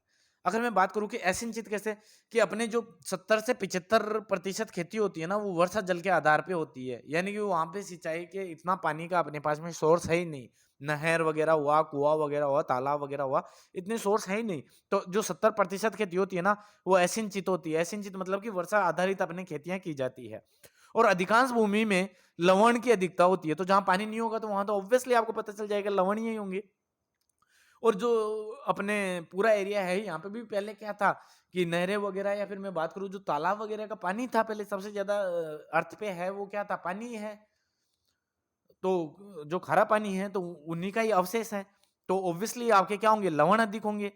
अगर मैं बात करूं कि असिंचित कैसे, कि अपने जो 70 से 75% खेती होती है ना वो वर्षा जल के आधार पे होती है, यानी कि वहां पे सिंचाई के इतना पानी का अपने पास में सोर्स है ही नहीं। नहर वगैरह हुआ, कुआं वगैरह हुआ, तालाब वगैरह हुआ, इतने सोर्स है ही नहीं। तो जो 70% खेती होती है ना वो असिंचित होती है। असिंचित मतलब कि वर्षा आधारित अपने खेतियां की जाती है। और अधिकांश भूमि में लवण की अधिकता होती है। तो जहां पानी नहीं होगा तो वहां तो ऑब्वियसली आपको पता चल जाएगा लवण ही होंगे। और जो अपने पूरा एरिया है यहाँ पे भी पहले क्या था कि नहरें वगैरह, या फिर मैं बात करूँ जो तालाब वगैरह का पानी था पहले सबसे ज्यादा अर्थ पे है वो क्या था? पानी है। तो जो खारा पानी है तो उन्हीं का ही अवशेष है। तो ऑब्वियसली आपके क्या होंगे, लवण अधिक होंगे।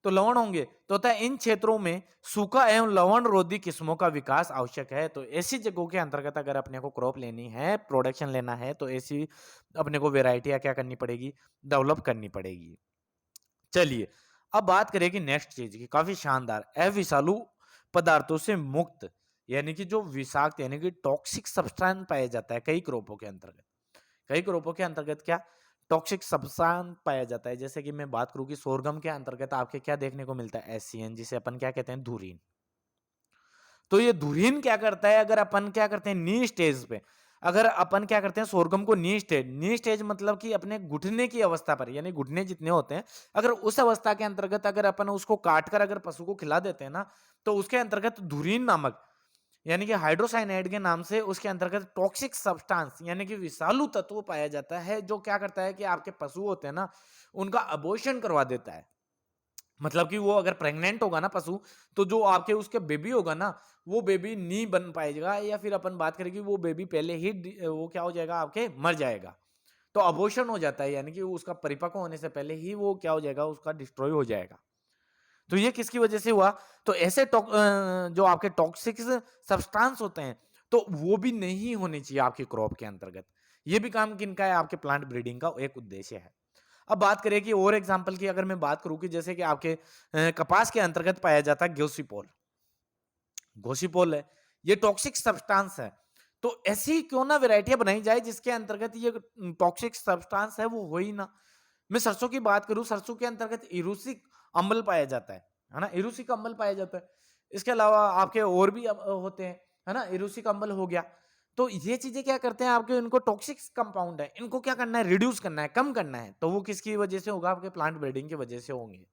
तो लवण होंगे तो होता है इन क्षेत्रों में सूखा एवं लवण रोधी किस्मों का विकास आवश्यक है। तो ऐसी जगहों के अंतर्गत अगर अपने को क्रॉप लेनी है, प्रोडक्शन लेना है, तो ऐसी अपने को वेराइटियां क्या करनी पड़ेगी, डेवलप करनी पड़ेगी। चलिए अब बात करें कि नेक्स्ट चीज की, काफी शानदार, अविषालु पदार्थों से मुक्त, यानी कि जो विषाक्त यानी कि टॉक्सिक सब्सटेंस पाया जाता है कई क्रॉपों के अंतर्गत। कई क्रॉपों के अंतर्गत क्या टॉक्सिक सब्सटेंस पाया जाता है। जैसे कि मैं बात करूं कि सोरगम के अंतर्गत आपके क्या देखने को मिलता है, एससीएन, जिसे अपन क्या कहते हैं, धुरीन। तो ये धुरीन क्या करता है, अगर अपन क्या करते हैं नी स्टेज पे, अगर अपन क्या करते हैं सोरगम को नी स्टेज मतलब कि अपने घुटने की अवस्था पर, यानी घुटने जितने होते हैं, अगर उस अवस्था के अंतर्गत अगर अपन उसको काट कर अगर पशु को खिला देते हैं ना, तो उसके अंतर्गत धुरीन नामक यानी कि हाइड्रोसाइनाइड के नाम से उसके अंतर्गत टॉक्सिक सब्सटेंस यानी कि विषालु तत्व पाया जाता है, जो क्या करता है कि आपके पशु होते हैं ना, उनका अबॉर्शन करवा देता है। मतलब कि वो अगर प्रेग्नेंट होगा ना पशु, तो जो आपके उसके बेबी होगा ना, वो बेबी नहीं बन पाएगा, या फिर अपन बात करें कि वो बेबी पहले ही वो क्या हो जाएगा, आपके मर जाएगा। तो अबॉर्शन हो जाता है, यानी कि उसका परिपक्व होने से पहले ही वो क्या हो जाएगा, उसका डिस्ट्रॉय हो जाएगा। तो ये किसकी वजह से हुआ, तो ऐसे जो आपके टॉक्सिक सब्सटेंस होते हैं, तो वो भी नहीं होने चाहिए आपकी क्रॉप के अंतर्गत। ये भी काम किनका है, आपके प्लांट ब्रीडिंग का एक उद्देश्य है। अब बात करें कि और एग्जांपल की, अगर मैं बात करूं कि जैसे कि आपके कपास के अंतर्गत पाया जाता है ग्योसिपोल। गोसिपोल है, ये टॉक्सिक सब्सटेंस है। तो ऐसी क्यों ना वैरायटियां बनाई जाए जिसके अंतर्गत ये टॉक्सिक सब्सटेंस है वो हो ही ना। मैं सरसों की बात करूं, सरसों के अंतर्गत इरूसिक अम्ल पाया जाता है ना, इरूसिक अम्ल पाया जाता है। इसके अलावा आपके और भी होते हैं, है ना, इरूसिक अम्ल हो गया। तो ये चीजें क्या करते हैं, आपके इनको टॉक्सिक कंपाउंड है, इनको क्या करना है, रिड्यूस करना है, कम करना है। तो वो किसकी वजह से होगा, आपके प्लांट ब्रीडिंग की वजह से होंगे।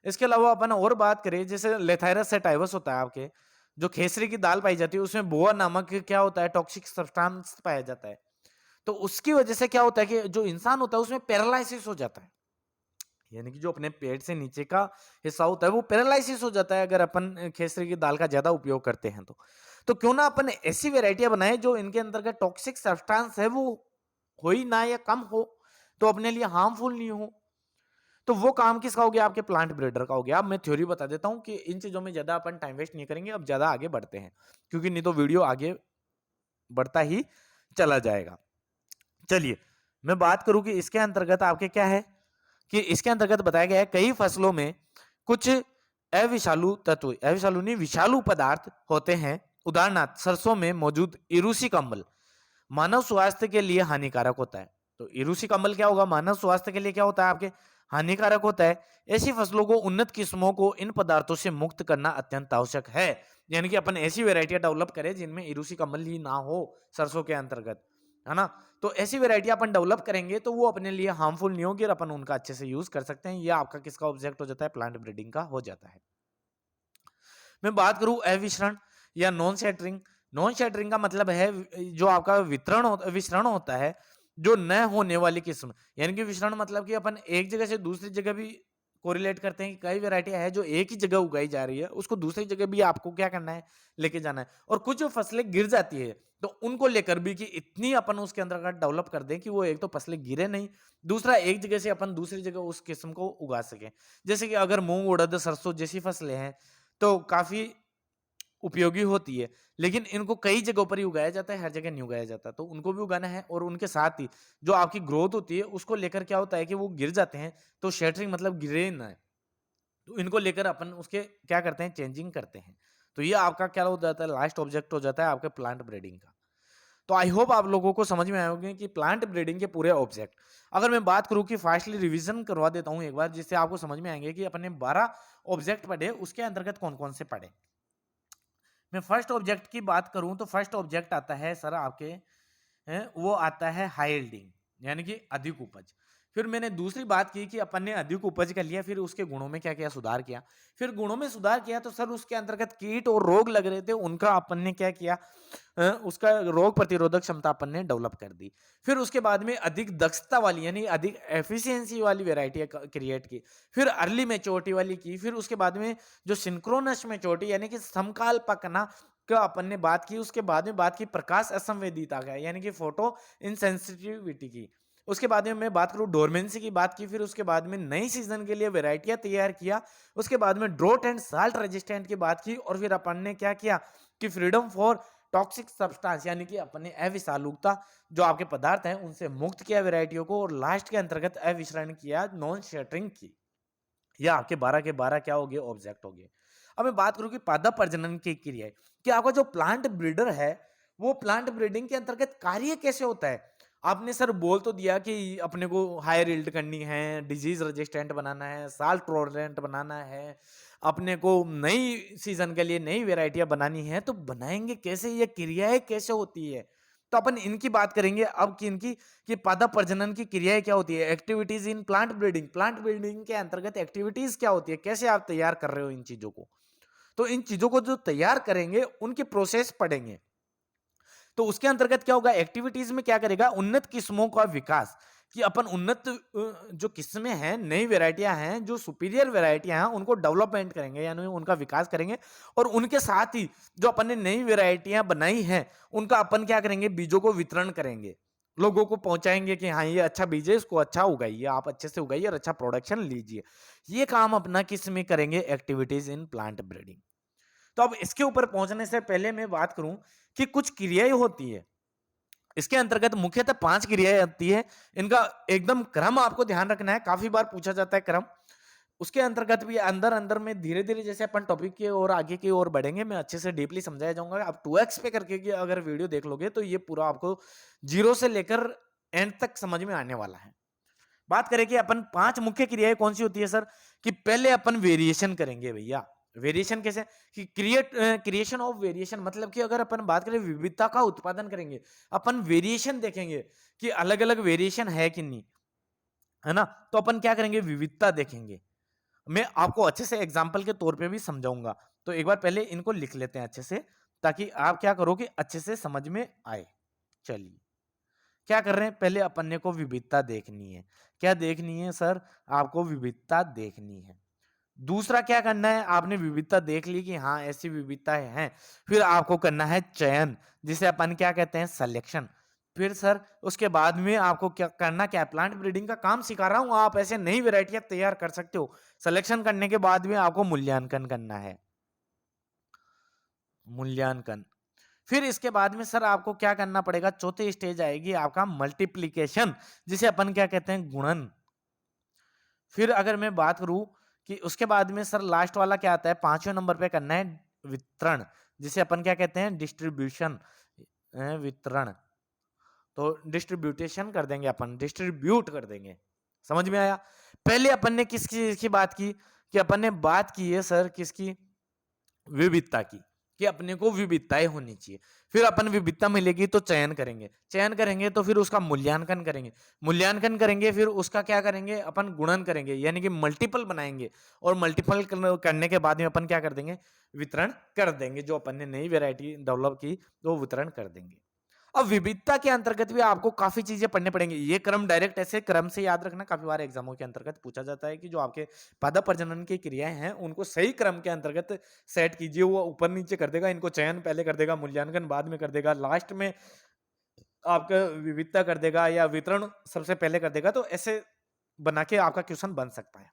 इसके अलावा अपन और बात करें, जैसे लेथाइरस सेटाइवस होता है आपके, जो खेसरी की दाल पाई जाती है, उसमें बोआ नामक क्या होता है, टॉक्सिक सब्सटेंस पाया जाता है। तो उसकी वजह से क्या होता है कि जो इंसान होता है उसमें पैरालिसिस हो जाता है, यानी कि जो अपने पेट से नीचे का हिस्सा होता है वो पैरालिसिस हो जाता है, अगर अपन खेसरी की दाल का ज्यादा उपयोग करते हैं तो क्यों ना अपन ऐसी वेराइटियां बनाए जो इनके अंतर्गत टॉक्सिक सब्सटेंस है वो हो ही ना, या कम हो, तो अपने लिए हार्मफुल नहीं हो। तो वो काम किसका हो गया, आपके प्लांट ब्रीडर का हो गया। अब मैं थ्योरी बता देता हूं कि इन चीजों में ज्यादा अपन टाइम वेस्ट नहीं करेंगे, अब ज्यादा आगे बढ़ते हैं, क्योंकि नहीं तो वीडियो आगे बढ़ता ही चला जाएगा। चलिए मैं बात करूं कि इसके अंतर्गत आपके क्या है, कि इसके अंतर्गत बताया गया है कई फसलों में कुछ अविषालु तत्व, अविषालु नहीं विषालु पदार्थ होते हैं। उदाहरणार्थ सरसों में मौजूद इरूसिक अम्ल मानव स्वास्थ्य के लिए हानिकारक होता है। तो इरूसिक अम्ल क्या होगा, मानव स्वास्थ्य के लिए क्या होता है, आपके हानिकारक होता है। ऐसी फसलों को, उन्नत किस्मों को इन पदार्थों से मुक्त करना अत्यंत आवश्यक है। यानी कि अपन ऐसी वेराइटियां डेवलप करें जिनमें इरूसिक अम्ल ही ना हो सरसों के अंतर्गत, है ना। तो ऐसी वेराइटी अपन डेवलप करेंगे तो वो अपने लिए हार्मफुल नहीं होगी और अपन उनका अच्छे से यूज कर सकते हैं। ये आपका किसका ऑब्जेक्ट हो जाता है, प्लांट ब्रीडिंग का हो जाता है। मैं बात करूं अविषरण या नॉन शेटरिंग। नॉन शेटरिंग का मतलब है जो आपका विसरण होता है, जो न होने वाली किस्म। यानी कि विसरण मतलब कि अपन एक जगह से दूसरी जगह भी कोरिलेट करते हैं कि कई वैरायटियां है जो एक ही जगह उगाई जा रही है, उसको दूसरी जगह भी आपको क्या करना है, लेके जाना है। और कुछ जो फसलें गिर जाती है तो उनको लेकर भी कि इतनी अपन उसके अंदर डेवलप कर दें कि वो एक तो फसलें गिरे नहीं, दूसरा एक जगह से अपन दूसरी जगह उस किस्म को उगा सके। जैसे कि अगर मूंग, उड़द, सरसों जैसी फसलें हैं तो काफी उपयोगी होती है, लेकिन इनको कई जगहों पर ही उगाया जाता है, हर जगह नहीं उगाया जाता। तो उनको भी उगाना है, और उनके साथ ही जो आपकी ग्रोथ होती है उसको लेकर क्या होता है कि वो गिर जाते हैं, तो शेटरिंग मतलब गिरे ना, तो इनको लेकर अपन उसके क्या करते हैं, चेंजिंग करते हैं। तो ये आपका क्या हो जाता है, लास्ट ऑब्जेक्ट हो जाता है आपके प्लांट ब्रीडिंग का। तो आई होप आप लोगों को समझ में आए होंगे कि प्लांट ब्रीडिंग के पूरे ऑब्जेक्ट। अगर मैं बात करूं कि फास्टली रिवीजन करवा देता हूं एक बार, जिससे आपको समझ में आएंगे कि अपने 12 ऑब्जेक्ट पढ़े, उसके अंतर्गत कौन कौन से पढ़े। मैं फर्स्ट ऑब्जेक्ट की बात करूं तो फर्स्ट ऑब्जेक्ट आता है सर आपके वो आता है हाई यील्डिंग, यानी कि अधिक उपज। फिर मैंने दूसरी बात की कि अपन ने अधिक उपज कर लिया, फिर उसके गुणों में क्या किया, सुधार किया। फिर गुणों में सुधार किया तो सर उसके अंतर्गत कीट और रोग लग रहे थे, उनका अपन ने क्या किया, उसका रोग प्रतिरोधक क्षमता अपन ने डेवलप कर दी। फिर उसके बाद में अधिक दक्षता वाली यानी अधिक एफिशिएंसी वाली वेराइटी क्रिएट की। फिर अर्ली मैच्योरिटी वाली की। फिर उसके बाद में जो सिंक्रोनस मैच्योरिटी यानी कि समकाल पकना का अपन ने बात की। उसके बाद में बात की प्रकाश असंवेदीता का, यानी कि फोटो इनसेंसिटिविटी की। उसके बाद में मैं बात करूँ डोरमेंसी की बात की, फिर उसके बाद में नई सीजन के लिए वैरायटियां तैयार किया, उसके बाद में ड्रोट एंड साल्ट रेजिस्टेंट की बात की, और फिर अपन ने क्या किया कि फ्रीडम फॉर टॉक्सिक सब्सटेंस यानी कि अपने अविषालुकता जो आपके पदार्थ हैं उनसे मुक्त किया वैरायटियों को, और लास्ट के अंतर्गत अविषरण किया, नॉन शटरिंग की। या आपके 12 के 12 क्या हो गए, ऑब्जेक्ट हो गए। अब मैं बात करूं कि पादप प्रजनन की क्रिया है कि आपका जो प्लांट ब्रीडर है वो प्लांट ब्रीडिंग के अंतर्गत कार्य कैसे होता है। आपने सर बोल तो दिया कि अपने को हायर यील्ड करनी है, डिजीज रेजिस्टेंट बनाना है, साल्ट टॉलरेंट बनाना है, अपने को नई सीजन के लिए नई वेराइटियां बनानी है, तो बनाएंगे कैसे, ये क्रियाएं कैसे होती है। तो अपन इनकी बात करेंगे अब कि इनकी कि पादप प्रजनन की क्रियाएं क्या होती है, activities in plant breeding, plant breeding के अंतर्गत एक्टिविटीज क्या होती है, कैसे आप तैयार कर रहे हो इन चीजों को। तो इन चीजों को जो तैयार करेंगे उनके प्रोसेस पढ़ेंगे। तो उसके अंतर्गत क्या होगा, एक्टिविटीज में क्या करेगा, उन्नत किस्मों का विकास, कि अपन उन्नत जो किस्में हैं, नई वेराइटियां हैं, जो सुपीरियर वेराइटियां हैं उनको डेवलपमेंट करेंगे यानी उनका विकास करेंगे, और उनके साथ ही जो अपन ने नई वेराइटियां बनाई हैं उनका अपन क्या करेंगे, बीजों को वितरण करेंगे, लोगों को पहुंचाएंगे कि हाँ ये अच्छा बीज है, इसको अच्छा उगाइए, आप अच्छे से उगाइए और अच्छा प्रोडक्शन लीजिए। ये काम अपना किस में करेंगे, एक्टिविटीज इन प्लांट ब्रीडिंग। तो अब इसके ऊपर पहुंचने से पहले मैं बात करूं कि कुछ क्रियाएं होती है, इसके अंतर्गत मुख्यतः 5 क्रियाएं आती है। इनका एकदम क्रम आपको ध्यान रखना है, काफी बार पूछा जाता है क्रम। उसके अंतर्गत भी अंदर अंदर में धीरे धीरे जैसे अपन टॉपिक की ओर आगे की ओर बढ़ेंगे, मैं अच्छे से डीपली समझाया जाऊंगा। आप 2x पे करके की अगर वीडियो देख लोगे तो ये पूरा आपको जीरो से लेकर एंड तक समझ में आने वाला है। बात करें कि अपन 5 मुख्य क्रियाएं कौन सी होती है सर, कि पहले अपन वेरिएशन करेंगे भैया। वेरिएशन कैसे, कि क्रिएशन ऑफ वेरिएशन, मतलब कि अगर अपन बात करें विविधता का उत्पादन करेंगे, अपन वेरिएशन देखेंगे कि अलग अलग वेरिएशन है कि नहीं, है ना। तो अपन क्या करेंगे, विविधता देखेंगे। मैं आपको अच्छे से एग्जाम्पल के तौर पे भी समझाऊंगा, तो एक बार पहले इनको लिख लेते हैं अच्छे से, ताकि आप क्या करोगे, अच्छे से समझ में आए। चलिए क्या कर रहे हैं, पहले अपन को विविधता देखनी है। क्या देखनी है सर, आपको विविधता देखनी है। दूसरा क्या करना है, आपने विविधता देख ली कि हाँ ऐसी विविधताएं हैं, फिर आपको करना है चयन, जिसे अपन क्या कहते हैं, सिलेक्शन। फिर सर उसके बाद में आपको क्या करना, क्या प्लांट ब्रीडिंग का काम सिखा रहा हूं, आप ऐसे नई वेराइटियां तैयार कर सकते हो। सिलेक्शन करने के बाद में आपको मूल्यांकन करना है, मूल्यांकन। फिर इसके बाद में सर आपको क्या करना पड़ेगा, चौथी स्टेज आएगी आपका मल्टीप्लीकेशन, जिसे अपन क्या कहते हैं, गुणन। फिर अगर मैं बात करूं कि उसके बाद में सर लास्ट वाला क्या आता है, 5वें नंबर पे करना है वितरण, जिसे अपन क्या कहते हैं, डिस्ट्रीब्यूशन, वितरण। तो डिस्ट्रीब्यूटेशन कर देंगे, अपन डिस्ट्रीब्यूट कर देंगे। समझ में आया। पहले अपन ने किस चीज की बात की, कि अपन ने बात की है सर किसकी, विविधता की, कि अपने को विविधताएं होनी चाहिए। फिर अपन विविधता मिलेगी तो चयन करेंगे, चयन करेंगे तो फिर उसका मूल्यांकन करेंगे, मूल्यांकन करेंगे फिर उसका क्या करेंगे, अपन गुणन करेंगे, यानी कि मल्टीपल बनाएंगे, और मल्टीपल करने के बाद में अपन क्या कर देंगे, वितरण कर देंगे। जो अपन ने नई वेराइटी डेवलप की तो वितरण कर देंगे। अब विविधता के अंतर्गत भी आपको काफी चीजें पढ़ने पड़ेंगी। ये क्रम डायरेक्ट ऐसे क्रम से याद रखना, काफी बार एग्जामों के अंतर्गत पूछा जाता है कि जो आपके पादप प्रजनन की क्रियाएं हैं उनको सही क्रम के अंतर्गत सेट कीजिए। वो ऊपर नीचे कर देगा, इनको चयन पहले कर देगा, मूल्यांकन बाद में कर देगा, लास्ट में आपका विविधता कर देगा, या वितरण सबसे पहले कर देगा। तो ऐसे बना के आपका क्वेश्चन बन सकता है,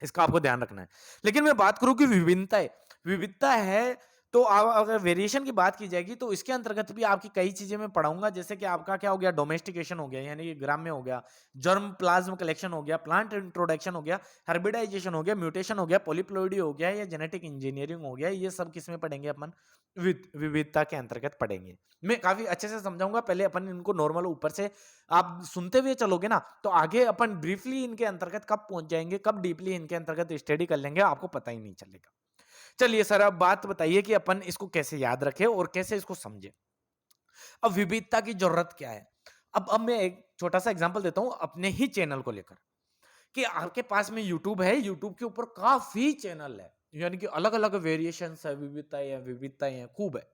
इसका आपको ध्यान रखना है। लेकिन मैं बात करूं कि विभिन्नता है, विविधता है, तो अगर वेरिएशन की बात की जाएगी तो इसके अंतर्गत भी आपकी कई चीजें मैं पढ़ाऊंगा। जैसे कि आपका क्या हो गया, डोमेस्टिकेशन हो गया यानी कि ग्राम्य हो गया, जर्म प्लाज्म कलेक्शन हो गया, प्लांट इंट्रोडक्शन हो गया, हाइब्रिडाइजेशन हो गया, म्यूटेशन हो गया, पॉलीप्लॉइडी हो गया, या जेनेटिक इंजीनियरिंग हो गया। ये सब किसमें पढ़ेंगे अपन, विविधता के अंतर्गत पढ़ेंगे। मैं काफी अच्छे से समझाऊंगा, पहले अपन इनको नॉर्मल ऊपर से आप सुनते हुए चलोगे ना, तो आगे अपन ब्रीफली इनके अंतर्गत कब पहुंच जाएंगे, कब डीपली इनके अंतर्गत स्टडी कर लेंगे, आपको पता ही नहीं चलेगा। चलिए सर अब बात बताइए कि अपन इसको कैसे याद रखें और कैसे इसको समझें। अब विविधता की जरूरत क्या है। अब मैं एक छोटा सा एग्जांपल देता हूं अपने ही चैनल को लेकर, कि आपके पास में यूट्यूब है, यूट्यूब के ऊपर काफी चैनल है, यानी कि अलग अलग वेरिएशन है, विविधताएं हैं, विविधताएं हैं, खूब है।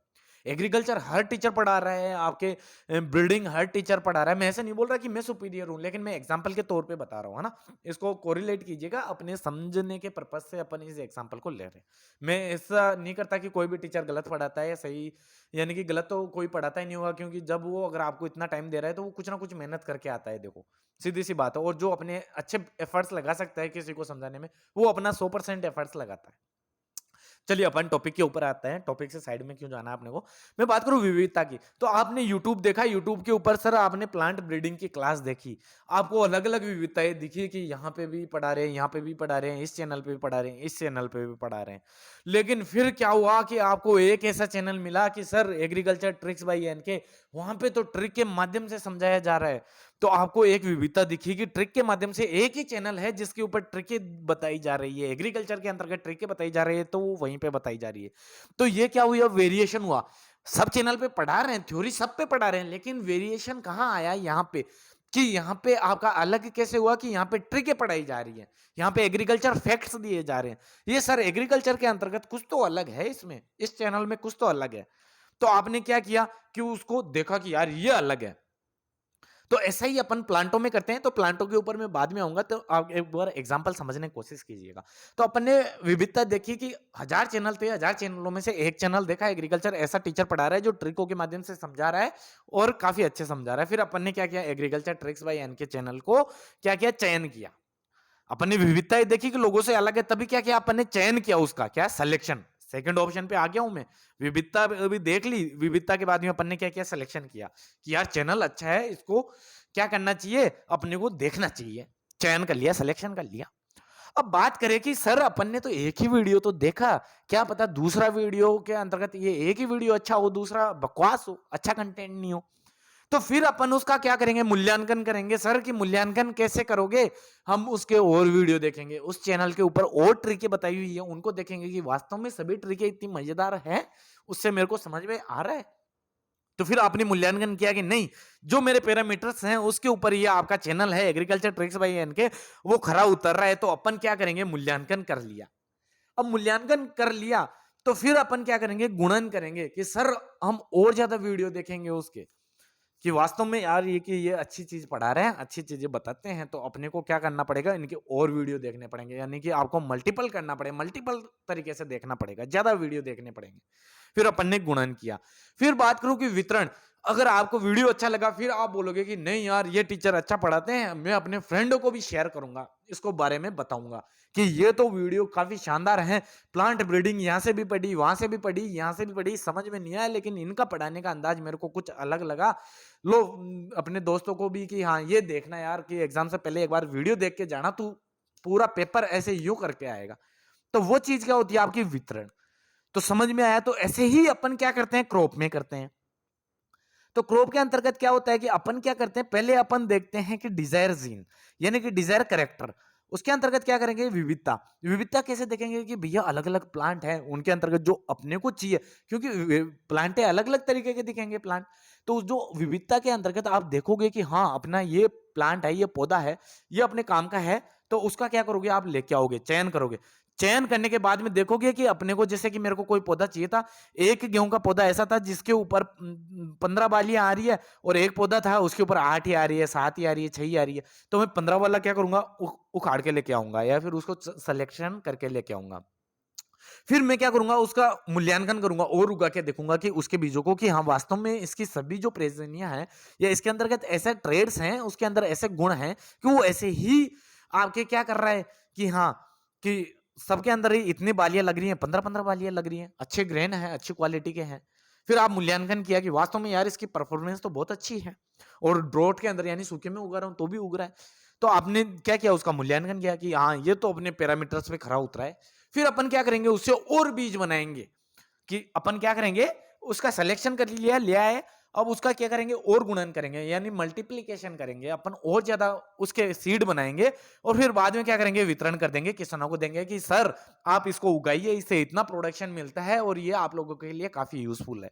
एग्रीकल्चर हर टीचर पढ़ा रहा है, आपके ब्रीडिंग हर टीचर पढ़ा रहा है। मैं ऐसे नहीं बोल रहा कि मैं सुपीरियर हूँ, लेकिन मैं एग्जाम्पल के तौर पे बता रहा हूँ, है ना। इसको कोरिलेट कीजिएगा, अपने समझने के पर्पज से अपन इस एग्जाम्पल को ले रहे हैं। मैं ऐसा नहीं करता कि कोई भी टीचर गलत पढ़ाता है या सही, यानी कि गलत तो कोई पढ़ाता ही नहीं होगा, क्योंकि जब वो अगर आपको इतना टाइम दे रहा है तो वो कुछ ना कुछ मेहनत करके आता है। देखो सीधी सी बात है, और जो अपने अच्छे एफर्ट्स लगा सकता है किसी को समझाने में, वो अपना 100% एफर्ट्स लगाता है। चलिए अपन टॉपिक के ऊपर आते हैं, टॉपिक से साइड में क्यों जाना है अपने को। मैं बात करूं विविधता की, तो आपने यूट्यूब देखा, यूट्यूब के ऊपर सर आपने प्लांट ब्रीडिंग की क्लास देखी, आपको अलग अलग विविधताएं दिखी कि यहाँ पे भी पढ़ा रहे हैं, यहाँ पे भी पढ़ा रहे हैं, इस चैनल पे भी पढ़ा रहे हैं, इस चैनल पे भी पढ़ा रहे हैं। लेकिन फिर क्या हुआ कि आपको एक ऐसा चैनल मिला कि sir agriculture tricks by NK, वहां पे तो ट्रिक के माध्यम से समझाया जा रहा है। तो आपको एक विविधता दिखी कि ट्रिक के माध्यम से एक ही चैनल है जिसके ऊपर ट्रिकें बताई जा रही है, एग्रीकल्चर के अंतर्गत ट्रिकें बताई जा रही है, तो वो वहीं पे बताई जा रही है। तो ये क्या हुआ, वेरिएशन हुआ। सब चैनल पे पढ़ा रहे हैं, थ्योरी सब पे पढ़ा रहे हैं, लेकिन वेरिएशन कहां आया यहाँ पे, कि यहाँ पे आपका अलग कैसे हुआ कि यहाँ पे ट्रिकें पढ़ाई जा रही है, यहाँ पे एग्रीकल्चर फैक्ट्स दिए जा रहे हैं। ये सर एग्रीकल्चर के अंतर्गत कुछ तो अलग है, इसमें इस चैनल में कुछ तो अलग है। तो आपने क्या किया कि उसको देखा कि यार ये अलग है। तो ऐसा ही अपन प्लांटों में करते हैं, तो प्लांटों के ऊपर मैं बाद में आऊंगा, तो आप एक बार एग्जांपल समझने की कोशिश कीजिएगा। तो अपन ने विविधता देखी कि 1000 चैनल थे, 1000 चैनलों में से एक चैनल देखा एग्रीकल्चर, ऐसा टीचर पढ़ा रहा है जो ट्रिकों के माध्यम से समझा रहा है और काफी अच्छे समझा रहा है। फिर अपन ने क्या किया, एग्रीकल्चर ट्रिक्स बाय एन के चैनल को क्या किया, चयन किया। अपन ने विविधताएं देखी कि लोगों से अलग है, तभी क्या किया, अपन ने चयन किया, उसका क्या, सिलेक्शन। सेकंड ऑप्शन पे आ गया हूं मैं। विविधता अभी देख ली, विविधता के बाद में अपन ने क्या किया, सिलेक्शन किया कि यार चैनल अच्छा है, इसको क्या करना चाहिए, अपने को देखना चाहिए। चयन कर लिया, सिलेक्शन कर लिया। अब बात करें कि सर अपन ने तो एक ही वीडियो तो देखा, क्या पता दूसरा वीडियो के अंतर्गत ये एक ही वीडियो अच्छा हो, दूसरा बकवास हो, अच्छा कंटेंट नहीं हो। तो फिर अपन उसका क्या करेंगे, मूल्यांकन करेंगे। सर कि मूल्यांकन कैसे करोगे, हम उसके और वीडियो देखेंगे, उस चैनल के ऊपर और ट्रिकें बताई हुई है उनको देखेंगे कि वास्तव में सभी ट्रिकें इतनी मजेदार है, उससे मेरे को समझ में आ रहा है। तो फिर आपने मूल्यांकन किया कि नहीं, जो मेरे पैरामीटर्स हैं उसके ऊपर ये आपका चैनल है एग्रीकल्चर ट्रिक्स बाय एनके, वो खरा उतर रहा है। तो अपन क्या करेंगे, मूल्यांकन कर लिया। अब मूल्यांकन कर लिया तो फिर अपन क्या करेंगे, गुणन करेंगे कि सर हम और ज्यादा वीडियो देखेंगे उसके, कि वास्तव में यार ये कि ये अच्छी चीज पढ़ा रहे हैं, अच्छी चीजें बताते हैं, तो अपने को क्या करना पड़ेगा, इनके और वीडियो देखने पड़ेंगे। यानी कि आपको मल्टीपल करना पड़ेगा, मल्टीपल तरीके से देखना पड़ेगा, ज्यादा वीडियो देखने पड़ेंगे। फिर अपन ने गुणन किया। फिर बात करूं कि वितरण, अगर आपको वीडियो अच्छा लगा, फिर आप बोलोगे कि नहीं यार ये टीचर अच्छा पढ़ाते हैं, मैं अपने फ्रेंडों को भी शेयर करूंगा, इसको बारे में बताऊंगा कि ये तो वीडियो काफी शानदार है। प्लांट ब्रीडिंग यहाँ से भी पढ़ी, वहां से भी पढ़ी, यहाँ से भी पढ़ी, समझ में नहीं आया, लेकिन इनका पढ़ाने का अंदाज मेरे को कुछ अलग लगा। लो अपने दोस्तों को भी कि हाँ ये देखना यार, कि एग्जाम से पहले एक बार वीडियो देख के जाना, तू पूरा पेपर ऐसे यूं करके आएगा। तो वो चीज क्या होती है, आपकी वितरण। तो समझ में आया। तो ऐसे ही अपन क्या करते हैं, क्रॉप में करते हैं। तो क्रॉप के अंतर्गत क्या होता है कि अपन क्या करते हैं, पहले अपन देखते हैं कि डिजायर जीन, यानी कि डिजायर करेक्टर, उसके अंतर्गत क्या करेंगे, विविधता। विविधता कैसे देखेंगे कि भैया अलग अलग प्लांट है, उनके अंतर्गत जो अपने को चाहिए, क्योंकि प्लांटें अलग अलग तरीके के दिखेंगे प्लांट। तो जो विविधता के अंतर्गत आप देखोगे कि हाँ अपना ये प्लांट है, ये पौधा है, ये अपने काम का है, तो उसका क्या करोगे, आप लेके आओगे, चयन करोगे। चयन करने के बाद में देखोगे कि अपने को, जैसे कि मेरे को कोई पौधा चाहिए था, एक गेहूं का पौधा ऐसा था जिसके ऊपर 15 बालियां आ रही है, और एक पौधा था उसके ऊपर 8 ही आ रही है, 7 ही आ रही है, 6 ही आ रही है। तो मैं 15 वाला क्या करूंगा, उखाड़ के लेके आऊंगा, या फिर उसको सिलेक्शन करके लेके आऊंगा। फिर मैं क्या करूंगा, उसका मूल्यांकन करूंगा और उगा के देखूंगा कि उसके बीजों को, कि हाँ वास्तव में इसकी सभी जो प्रेजनियां हैं, या इसके अंतर्गत ऐसे ट्रेड्स हैं, उसके अंदर ऐसे गुण हैं कि वो ऐसे ही आपके क्या कर रहा है, कि हाँ कि सबके अंदर ही इतनी बालियां लग रही हैं, 15-15 बालियां लग रही हैं, अच्छे ग्रेन है, अच्छी क्वालिटी के हैं। फिर आप मूल्यांकन किया कि वास्तव में यार इसकी परफॉर्मेंस तो बहुत अच्छी है, और ड्रॉट के अंदर यानी सूखे में उगा रहा हूं तो भी उग रहा है। तो आपने क्या किया, उसका मूल्यांकन किया कि हाँ ये तो अपने पैरामीटर्स पे खरा उतरा है। फिर अपन क्या करेंगे, उससे और बीज बनाएंगे, कि अपन क्या करेंगे, उसका सिलेक्शन कर लिया, ले आए, अब उसका क्या करेंगे, और गुणन करेंगे, यानी मल्टीप्लीकेशन करेंगे अपन, और ज्यादा उसके सीड बनाएंगे, और फिर बाद में क्या करेंगे, वितरण कर देंगे, किसानों को देंगे कि सर आप इसको उगाइए, इससे इतना प्रोडक्शन मिलता है, और ये आप लोगों के लिए काफी यूजफुल है।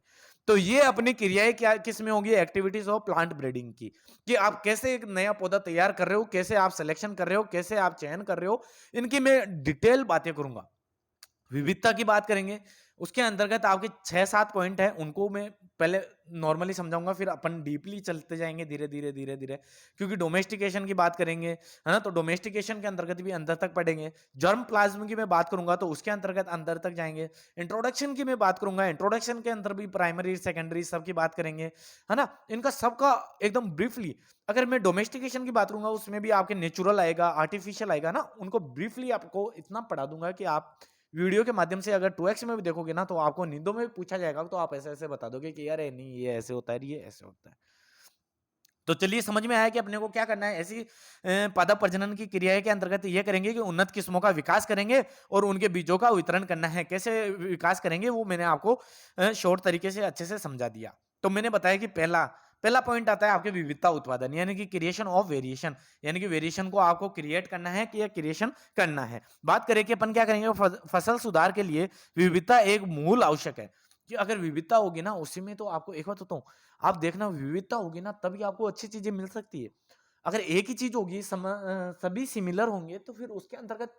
तो ये अपनी क्रियाएं क्या किस में होगी, एक्टिविटीज ऑफ प्लांट ब्रीडिंग की, कि आप कैसे एक नया पौधा तैयार कर रहे हो, कैसे आप सिलेक्शन कर रहे हो, कैसे आप चयन कर रहे हो, इनकी मैं डिटेल बातें करूंगा। विविधता की बात करेंगे, उसके अंतर्गत आपके 6-7 पॉइंट हैं, उनको मैं पहले नॉर्मली समझाऊँगा, फिर अपन डीपली चलते जाएँगे धीरे-धीरे, धीरे-धीरे। क्योंकि डोमेस्टिकेशन की बात करेंगे, है ना? तो डोमेस्टिकेशन के अंतर्गत भी अंदर तक पढ़ेंगे। जर्म प्लाज़्म की मैं बात करूँगा, तो उसके अंतर्गत अंदर तक जाएँगे। इंट्रोडक्शन की मैं बात करूँगा, इंट्रोडक्शन के अंदर भी प्राइमरी, सेकेंडरी सबकी बात करेंगे, है ना? इनका सबका एकदम ब्रीफली अगर मैं डोमेस्टिकेशन की बात करूँगा, उसमें भी आपके नेचुरल आएगा, आर्टिफिशियल आएगा ना, उनको ब्रीफली आपको इतना पढ़ा दूँगा कि आप वीडियो के माध्यम से अगर 2x में भी देखोगे ना, तो आपको नींदों में भी पूछा जाएगा, तो आप ऐसे-ऐसे बता दोगे कि यार ये नहीं, ये ऐसे होता है, ये ऐसे होता है। तो चलिए समझ में आया कि अपने को क्या करना है। ऐसी पादप प्रजनन की क्रियाएँ के अंतर्गत ये करेंगे कि उन्नत किस्मों का विकास करेंगे और उनके बीजों का वितरण करना है। कैसे विकास करेंगे वो मैंने आपको शॉर्ट तरीके से अच्छे से समझा दिया। तो मैंने बताया कि पहला पहला पॉइंट आता है आपके विविधता उत्पादन यानी कि क्रिएशन ऑफ वेरिएशन यानी कि वेरिएशन को आपको क्रिएट करना है कि या क्रिएशन करना है। बात करें कि अपन क्या करेंगे फसल सुधार के लिए विविधता एक मूल आवश्यक है कि अगर विविधता होगी ना उसी में तो आपको एक बात बताऊँ आप देखना विविधता होगी ना तभी आपको अच्छी चीजें मिल सकती है। अगर एक ही चीज होगी सभी सिमिलर होंगे तो फिर उसके अंतर्गत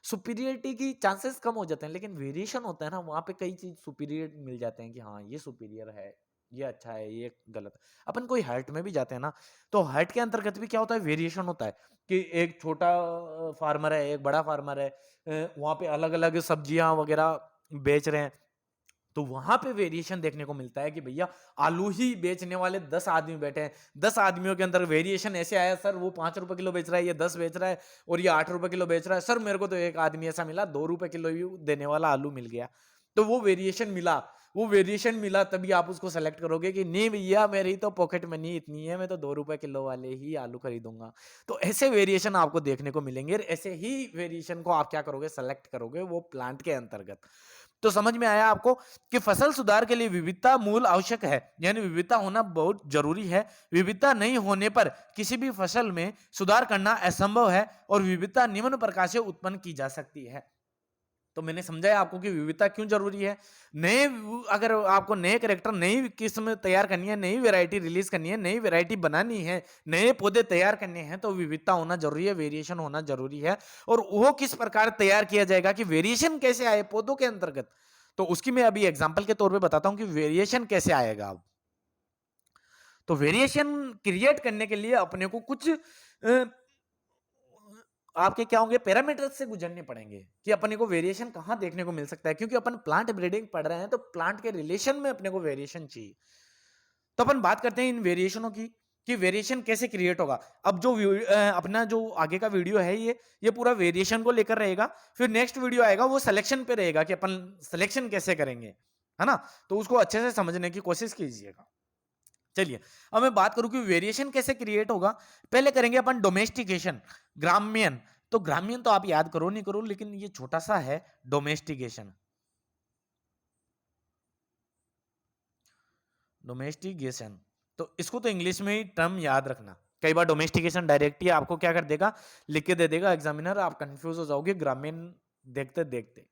सुपीरियरिटी की चांसेस कम हो जाते हैं लेकिन वेरिएशन होता है ना वहां पे कई चीज सुपीरियर मिल जाते हैं कि हाँ ये सुपीरियर है ये अच्छा है ये गलत है। अपन कोई हर्ट में भी जाते हैं ना तो हर्ट के अंतर्गत भी क्या होता है वेरिएशन होता है कि एक छोटा फार्मर है एक बड़ा फार्मर है वहां पे अलग अलग सब्जियां वगैरह बेच रहे हैं तो वहां पे वेरिएशन देखने को मिलता है कि भैया आलू ही बेचने वाले 10 आदमी बैठे हैं 10 आदमियों के अंदर वेरिएशन ऐसे आया सर वो 5 रुपए किलो बेच रहा है ये 10 बेच रहा है और ये 8 रुपए किलो बेच रहा है सर मेरे को तो एक आदमी ऐसा मिला 2 रुपए किलो ही देने वाला आलू मिल गया। तो वो वेरिएशन मिला तभी आप उसको सेलेक्ट करोगे कि नहीं भैया मेरी तो पॉकेट मनी इतनी है मैं तो 2 रुपए किलो वाले ही आलू खरीदूंगा। तो ऐसे वेरिएशन आपको देखने को मिलेंगे और ऐसे ही वेरिएशन को आप क्या करोगे सेलेक्ट करोगे वो प्लांट के अंतर्गत। तो समझ में आया आपको कि फसल सुधार के लिए विविधता मूल आवश्यक है यानी विविधता होना बहुत जरूरी है। विविधता नहीं होने पर किसी भी फसल में सुधार करना असंभव है और विविधता निम्न प्रकार से उत्पन्न की जा सकती है। तो मैंने समझाया आपको कि विविधता क्यों जरूरी है। नए अगर आपको नए कैरेक्टर नई किस्म तैयार करनी है नई वैरायटी रिलीज करनी है नई वैरायटी बनानी है नए पौधे तैयार करने हैं तो विविधता होना जरूरी है वेरिएशन होना जरूरी है। और वो किस प्रकार तैयार किया जाएगा कि वेरिएशन कैसे आए पौधों के अंतर्गत तो उसकी मैं अभी एग्जाम्पल के तौर पर बताता हूं कि वेरिएशन कैसे आएगा। अब तो वेरिएशन क्रिएट करने के लिए अपने को कुछ आपके क्या होंगे पैरामीटर्स से गुजरने पड़ेंगे कि अपने को वेरिएशन कहां देखने को मिल सकता है क्योंकि अपन प्लांट ब्रीडिंग पढ़ रहे हैं तो प्लांट के रिलेशन में अपने को वेरिएशन चाहिए। तो अपन बात करते हैं इन वेरिएशनों की कि वेरिएशन कैसे क्रिएट होगा। अब जो अपना जो आगे का वीडियो है ये पूरा वेरिएशन को लेकर रहेगा। फिर नेक्स्ट वीडियो आएगा वो सिलेक्शन पे रहेगा कि अपन सिलेक्शन कैसे करेंगे है ना। तो उसको अच्छे से समझने की कोशिश कीजिएगा। चलिए अब मैं बात करूं कि वेरिएशन कैसे क्रिएट होगा। पहले करेंगे अपन डोमेस्टिकेशन ग्राम्यन। तो ग्राम्यन तो आप याद करो नहीं करो लेकिन ये छोटा सा है डोमेस्टिकेशन। डोमेस्टिकेशन तो इसको तो इंग्लिश में ही टर्म याद रखना। कई बार डोमेस्टिकेशन डायरेक्ट ही आपको क्या कर देगा लिख के दे देगा एग्जामिनर आप कंफ्यूज हो जाओगे ग्रामीण देखते देखते।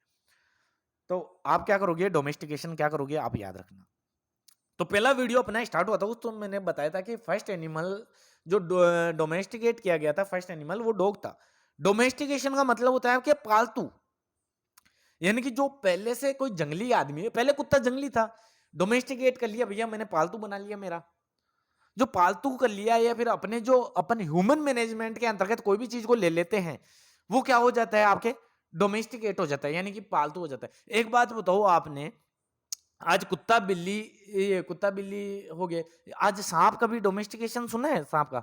तो आप क्या करोगे डोमेस्टिकेशन क्या करोगे आप याद रखना। तो पहला वीडियो अपना स्टार्ट हुआ था उस तो मैंने बताया था कि फर्स्ट एनिमल जो डोमेस्टिकेट किया गया था फर्स्ट एनिमल वो डॉग था। डोमेस्टिकेशन का मतलब होता है कि पालतू यानी कि जो पहले से कोई जंगली आदमी है पहले कुत्ता जंगली था डोमेस्टिकेट कर लिया भैया मैंने पालतू बना लिया मेरा। जो पालतू कर लिया या फिर अपने जो अपन ह्यूमन मैनेजमेंट के अंतर्गत कोई भी चीज को ले लेते हैं वो क्या हो जाता है आपके डोमेस्टिकेट हो जाता है यानी कि पालतू हो जाता है। एक बात बताओ आपने आज कुत्ता बिल्ली हो गए। आज सांप का भी डोमेस्टिकेशन सुना है सांप का।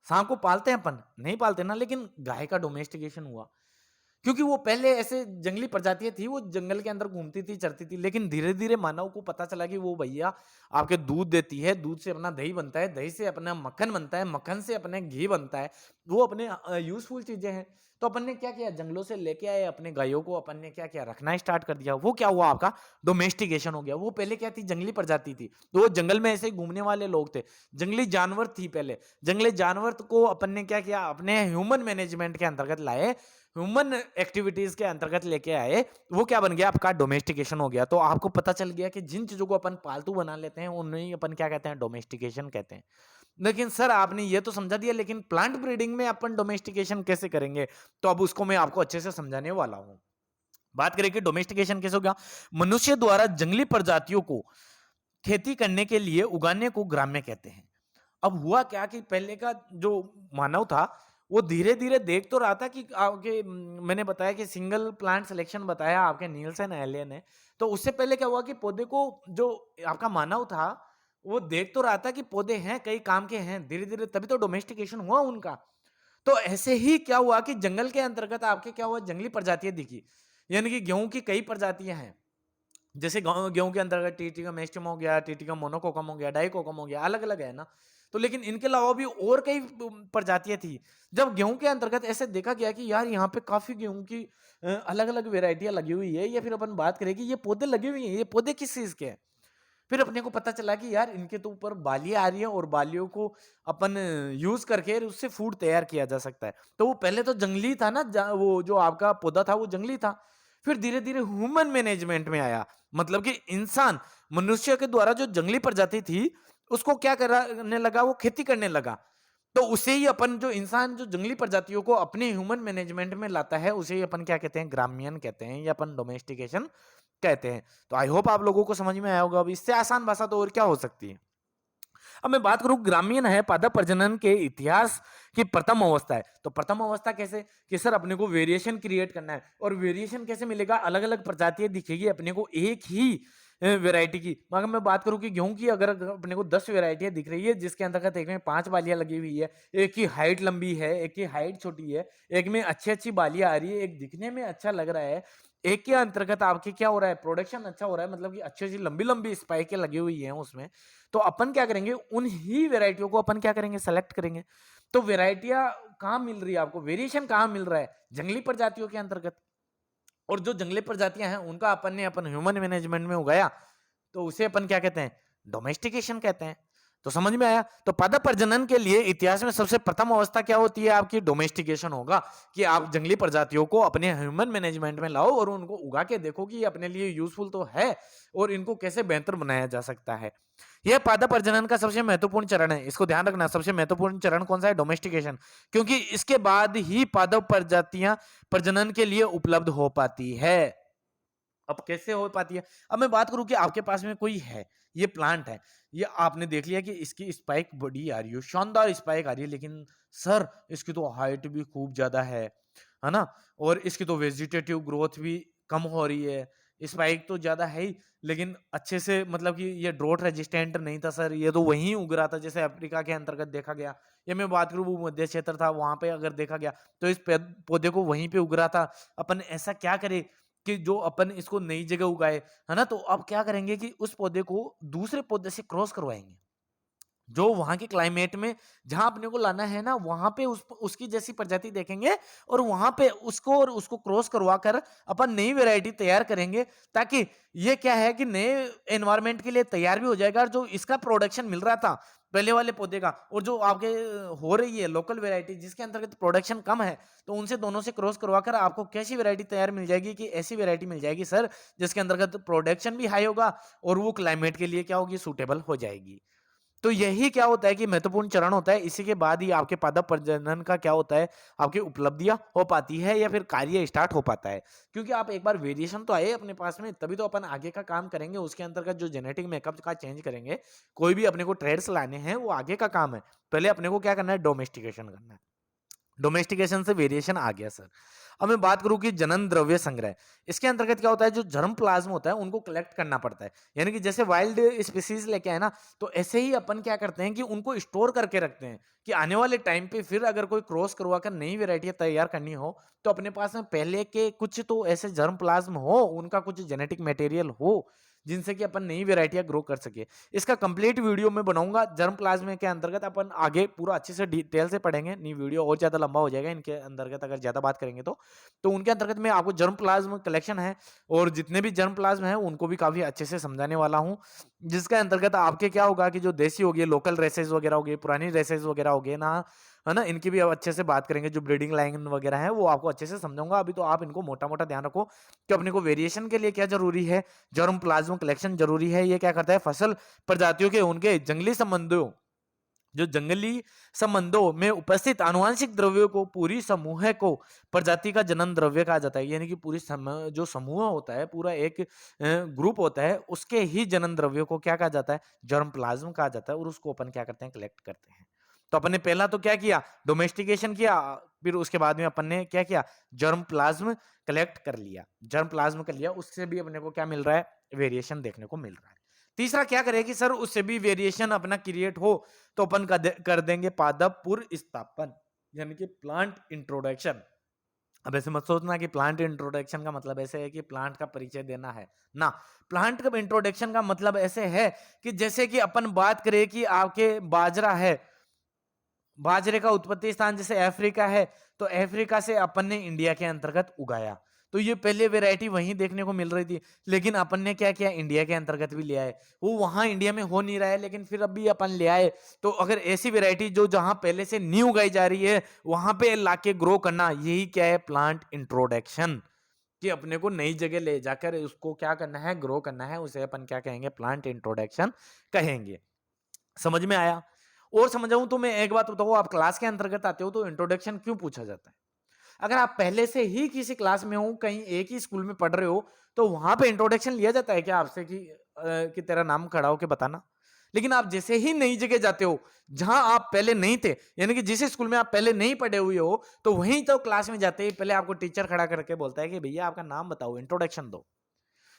सांप को पालते हैं अपन नहीं पालते ना लेकिन गाय का डोमेस्टिकेशन हुआ क्योंकि वो पहले ऐसे जंगली प्रजातियां थी वो जंगल के अंदर घूमती थी चरती थी लेकिन धीरे धीरे मानव को पता चला कि वो भैया आपके दूध देती है दूध से अपना दही बनता है दही से अपना मक्खन बनता है मक्खन से अपने घी बनता है वो अपने यूजफुल चीजें हैं। तो अपन ने क्या किया जंगलों से लेके आए अपने गायों को अपन ने क्या किया रखना स्टार्ट कर दिया वो क्या हुआ आपका डोमेस्टिकेशन हो गया। वो पहले क्या थी जंगली प्रजाति थी तो वो जंगल में ऐसे ही घूमने वाले लोग थे जंगली जानवर थी पहले। जंगली जानवर को अपन ने क्या किया अपने ह्यूमन मैनेजमेंट के अंतर्गत लाए ह्यूमन एक्टिविटीज के अंतर्गत लेके आए वो क्या बन गया आपका डोमेस्टिकेशन हो गया। तो आपको पता चल गया कि जिन चीजों को अपन पालतू बना लेते हैं उन्हें अपन क्या कहते हैं डोमेस्टिकेशन कहते हैं। लेकिन सर आपने ये तो समझा दिया लेकिन प्लांट ब्रीडिंग में अपन डोमेस्टिकेशन कैसे करेंगे तो अब उसको मैं आपको अच्छे से समझाने वाला हूं। बात करें कि डोमेस्टिकेशन कैसे होगा, मनुष्य द्वारा जंगली प्रजातियों को खेती करने के लिए उगाने को ग्राम्य कहते हैं। अब हुआ क्या कि पहले का जो मानव था, वो धीरे-धीरे देख तो रहा था कि आपके मैंने बताया कि सिंगल प्लांट सिलेक्शन बताया आपके नील्सन एलियन ने। तो उससे पहले क्या हुआ कि पौधे को जो आपका मानव था, वो देख तो रहा था कि पौधे हैं, कई काम के हैं, धीरे-धीरे तभी तो डोमेस्टिकेशन हुआ उनका। तो ऐसे ही क्या हुआ कि जंगल के अंतर्गत आपके क्या हुआ, जंगली प्रजातियाँ दिखी। यानी कि गेहूँ की कई प्रजातियाँ हैं। जैसे गेहूँ के अंतर्गत टिटिकम एस्टिम हो गया, टिटिकम मोनोकोकम हो गया, डाइकोकम हो गया, अलग-अलग है ना। तो लेकिन इनके अलावा भी और कई प्रजातियाँ थी। जब गेहूँ के अंतर्गत ऐसे देखा गया कि यार यहाँ पे काफ़ी गेहूँ की अलग-अलग वैरायटियाँ लगी हुई है, या फिर अपन बात करें कि ये पौधे लगे हुए हैं, ये पौधे किस चीज़ के हैं? फिर अपने को पता चला कि यार इनके तो ऊपर बालियाँ आ रही हैं और बालियों को अपन यूज़ करके उससे फूड तैयार किया जा सकता है। तो वो पहले तो जंगली था ना, वो जो आपका पौधा था वो जंगली था। फिर धीरे-धीरे ह्यूमन मैनेजमेंट में आया। मतलब कि इंसान, मनुष्य के द्वारा जो जंगली प्रजाति थी, उसको क्या करने लगा, वो खेती करने लगा। तो उसे ही अपन जो इंसान जो जंगली प्रजातियों को अपने ह्यूमन मैनेजमेंट में लाता है, उसे ही अपन क्या कहते हैं, ग्राम्यन कहते हैं, या अपन डोमेस्टिकेशन कहते हैं। तो आई होप आप लोगों को समझ में आया होगा। अब इससे आसान भाषा तो और क्या हो सकती है। अब मैं बात करूं, ग्रामीण है पादप प्रजनन के इतिहास की प्रथम अवस्था है। तो प्रथम अवस्था कैसे, कि सर अपने को वेरिएशन क्रिएट करना है, और वेरिएशन कैसे मिलेगा, अलग अलग प्रजातियां दिखेगी अपने को एक ही वैरायटी की। मगर मैं बात करूं कि गेहूं की, अगर अपने को 10 वैरायटियां दिख रही है, जिसके अंतर्गत एक में 5 बालियां लगी हुई है, एक की हाइट लंबी है, एक की हाइट छोटी है, एक में अच्छी अच्छी बालियां आ रही है, एक दिखने में अच्छा लग रहा है, एक के अंतर्गत आपके क्या हो रहा है, प्रोडक्शन अच्छा हो रहा है, मतलब कि अच्छी अच्छी लंबी लंबी स्पाइकें लगी हुई हैं उसमें। तो अपन क्या करेंगे, उन ही वेराइटियों को अपन क्या करेंगे, सेलेक्ट करेंगे। तो वेराइटियां कहाँ मिल रही है आपको, वेरिएशन कहाँ मिल रहा है, जंगली प्रजातियों के अंतर्गत। और जो जंगली प्रजातियां हैं उनका अपन ने अपन ह्यूमन मैनेजमेंट में उगाया, तो उसे अपन क्या कहते हैं, डोमेस्टिकेशन कहते हैं। तो समझ में आया। तो पादप प्रजनन के लिए इतिहास में सबसे प्रथम अवस्था क्या होती है, आपकी डोमेस्टिकेशन होगा, कि आप जंगली प्रजातियों को अपने ह्यूमन मैनेजमेंट में लाओ और उनको उगा के देखो कि ये अपने लिए यूजफुल तो है, और इनको कैसे बेहतर बनाया जा सकता है। यह पादप प्रजनन का सबसे महत्वपूर्ण चरण है, इसको ध्यान रखना। सबसे महत्वपूर्ण चरण कौन सा है, डोमेस्टिकेशन, क्योंकि इसके बाद ही पादप प्रजातियां प्रजनन के लिए उपलब्ध हो पाती है। अब कैसे हो पाती है, अब मैं बात करूं कि आपके पास में कोई है, ये प्लांट है, ये आपने देख लिया कि इसकी स्पाइक बड़ी आ रही है, शानदार स्पाइक आ रही है, लेकिन सर इसकी तो हाइट भी खूब ज्यादा है ना, और इसकी तो वेजिटेटिव ग्रोथ भी कम हो रही है, स्पाइक तो ज्यादा है ही, लेकिन अच्छे से मतलब कि ये ड्रोट रेजिस्टेंट नहीं था सर, ये तो वहीं उग रहा था, जैसे अफ्रीका के अंतर्गत देखा गया, या मैं बात करूं वो मध्य क्षेत्र था, वहां पे अगर देखा गया तो इस पौधे को वहीं पे उग रहा था। अपन ऐसा क्या करें कि जो अपन इसको नई जगह उगाए, है ना, तो अब क्या करेंगे कि उस पौधे को दूसरे पौधे से क्रॉस करवाएंगे, जो वहां के क्लाइमेट में जहां अपने को लाना है ना, वहां पे उसकी जैसी प्रजाति देखेंगे, और वहां पे उसको और उसको क्रॉस करवा कर अपन नई वैरायटी तैयार करेंगे, ताकि ये क्या है कि नए एनवायरमेंट के लिए तैयार भी हो जाएगा, और जो इसका प्रोडक्शन मिल रहा था पहले वाले पौधे का, और जो आपके हो रही है लोकल वैरायटी जिसके अंतर्गत प्रोडक्शन कम है, तो उनसे दोनों से क्रॉस करवा कर आपको कैसी वैरायटी तैयार मिल जाएगी, कि ऐसी वैरायटी मिल जाएगी सर जिसके अंतर्गत प्रोडक्शन भी हाई होगा, और वो क्लाइमेट के लिए क्या होगी, सूटेबल हो जाएगी। तो यही क्या होता है कि महत्वपूर्ण चरण होता है, इसी के बाद ही आपके पादप प्रजनन का क्या होता है, आपकी उपलब्धियां हो पाती है, या फिर कार्य स्टार्ट हो पाता है। क्योंकि आप एक बार वेरिएशन तो आए अपने पास में, तभी तो अपन आगे का काम करेंगे, उसके अंतर्गत जो जेनेटिक मेकअप का चेंज करेंगे, कोई भी अपने को ट्रेड्स लाने हैं, वो आगे का काम है। पहले अपने को क्या करना है, डोमेस्टिकेशन करना है। डोमेस्टिकेशन से वेरिएशन आ गया सर। अब मैं बात करूं कि जनन द्रव्य संग्रह, इसके अंतर्गत क्या होता है, जो जर्म प्लाज्म होता है उनको कलेक्ट करना पड़ता है, यानी कि जैसे वाइल्ड स्पीसीज लेके आए ना, तो ऐसे ही अपन क्या करते हैं कि उनको स्टोर करके रखते हैं, कि आने वाले टाइम पे फिर अगर कोई क्रॉस करवा कर नई वेराइटियां तैयार करनी हो, तो अपने पास में पहले के कुछ तो ऐसे जर्म प्लाज्म हो, उनका कुछ जेनेटिक मटेरियल हो, जिनसे कि अपन नई वेराइटियां ग्रो कर सके। इसका कंप्लीट वीडियो मैं बनाऊंगा जर्म प्लाज्म के अंतर्गत, अपन आगे पूरा अच्छे से डिटेल से पढ़ेंगे, नहीं वीडियो और ज्यादा लंबा हो जाएगा इनके अंतर्गत अगर ज्यादा बात करेंगे तो उनके अंतर्गत मैं आपको जर्म प्लाज्म कलेक्शन है, और जितने भी जर्म प्लाज्म है उनको भी काफी अच्छे से समझाने वाला हूँ, जिसके अंतर्गत आपके क्या होगा कि जो देसी होगी, लोकल रेसेस वगैरह होगी, पुरानी रेसेस वगैरह होगी ना, है ना, इनकी भी अब अच्छे से बात करेंगे, जो ब्रीडिंग लाइन वगैरह है वो आपको अच्छे से समझाऊंगा। अभी तो आप इनको मोटा मोटा ध्यान रखो कि अपने को वेरिएशन के लिए क्या जरूरी है, जर्म प्लाज्म कलेक्शन जरूरी है। ये क्या करता है, फसल प्रजातियों के उनके जंगली संबंधों जो जंगली संबंधों में उपस्थित आनुवंशिक द्रव्यों को पूरी समूह को प्रजाति का जनन द्रव्य कहा जाता है। यानी कि पूरी जो समूह होता है, पूरा एक ग्रुप होता है, उसके ही जनन द्रव्यों को क्या कहा जाता है? जर्म प्लाज्म कहा जाता है। और उसको अपन क्या करते हैं? कलेक्ट करते हैं। तो अपन ने पहला तो क्या किया? डोमेस्टिकेशन किया। फिर उसके बाद में अपन ने क्या किया? जर्म प्लाज्म कलेक्ट कर लिया। जर्म प्लाज्म कर लिया, उससे भी अपने को क्या मिल रहा है? वेरिएशन देखने को मिल रहा है। तीसरा क्या करे कि सर उससे भी वेरिएशन अपना क्रिएट हो, तो अपन कर देंगे पादप पुर्स्थापन, यानी कि प्लांट इंट्रोडक्शन। अब ऐसे मत सोचना कि प्लांट इंट्रोडक्शन का मतलब ऐसे है कि प्लांट का परिचय देना है ना। प्लांट का इंट्रोडक्शन का मतलब ऐसे है कि जैसे कि अपन बात करें कि आपके बाजरा है, बाजरे का उत्पत्ति स्थान जैसे अफ्रीका है, तो अफ्रीका से अपन ने इंडिया के अंतर्गत उगाया। तो ये पहले वैरायटी वहीं देखने को मिल रही थी, लेकिन अपन ने क्या किया? इंडिया के अंतर्गत भी ले आए। वो वहां इंडिया में हो नहीं रहा है, लेकिन फिर अभी अपन ले आए। तो अगर ऐसी वैरायटी जो जहां पहले से न्यू उगाई जा रही है, वहां पे लाके ग्रो करना, यही क्या है? Plant introduction. कि अपने को नई जगह ले जाकर उसको क्या करना है? ग्रो करना है। उसे अपन क्या कहेंगे? प्लांट इंट्रोडक्शन कहेंगे। समझ में आया? और समझाऊं तो मैं एक बात बताऊं, आप क्लास के अंतर्गत आते हो तो इंट्रोडक्शन क्यों पूछा जाता है? अगर आप पहले से ही किसी क्लास में हो, कहीं एक ही स्कूल में पढ़ रहे हो, तो वहां पे इंट्रोडक्शन लिया जाता है क्या आपसे कि तेरा नाम खड़ा होके बताना? लेकिन आप जैसे ही नई जगह जाते हो, जहां आप पहले नहीं थे, यानी कि जिस स्कूल में आप पहले नहीं पढ़े हुए हो, तो वहीं तो क्लास में जाते ही पहले आपको टीचर खड़ा करके बोलता है कि भैया आपका नाम बताओ, इंट्रोडक्शन दो।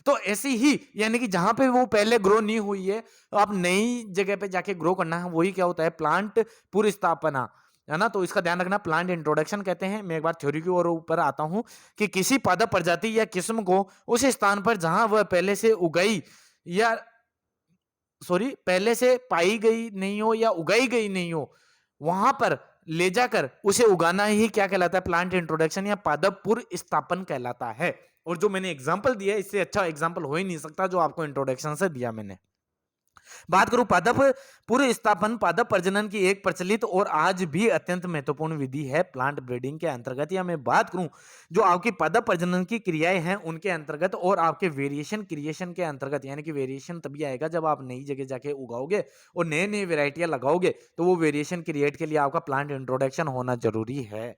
तो ऐसी ही, यानी कि जहां पे वो पहले ग्रो नहीं हुई है, तो आप नई जगह पे जाके ग्रो करना है, वही क्या होता है? प्लांट पुरस्थापना, है ना। तो इसका ध्यान रखना, प्लांट इंट्रोडक्शन कहते हैं। मैं एक बार थ्योरी की ओर ऊपर आता हूं कि किसी पादप प्रजाति या किस्म को उस स्थान पर जहां वह पहले से उगाई या पहले से पाई गई नहीं हो या उगाई गई नहीं हो, वहां पर ले जाकर उसे उगाना ही क्या कहलाता है? प्लांट इंट्रोडक्शन या पादप पुर्स्थापन कहलाता है। और जो मैंने एग्जांपल दिया है, इससे अच्छा एग्जांपल हो ही नहीं सकता जो आपको इंट्रोडक्शन से दिया मैंने। बात करूं पादप पूर्व स्थापन, पादप प्रजनन की एक प्रचलित और आज भी अत्यंत महत्वपूर्ण विधि है प्लांट ब्रीडिंग के अंतर्गत। या मैं बात करूं जो आपकी पादप प्रजनन की क्रियाएं हैं उनके अंतर्गत और आपके वेरिएशन क्रिएशन के अंतर्गत, यानी कि वेरिएशन तभी आएगा जब आप नई जगह जाके उगाओगे और नए नए वेराइटियां लगाओगे, तो वो वेरिएशन क्रिएट के लिए आपका प्लांट इंट्रोडक्शन होना जरूरी है।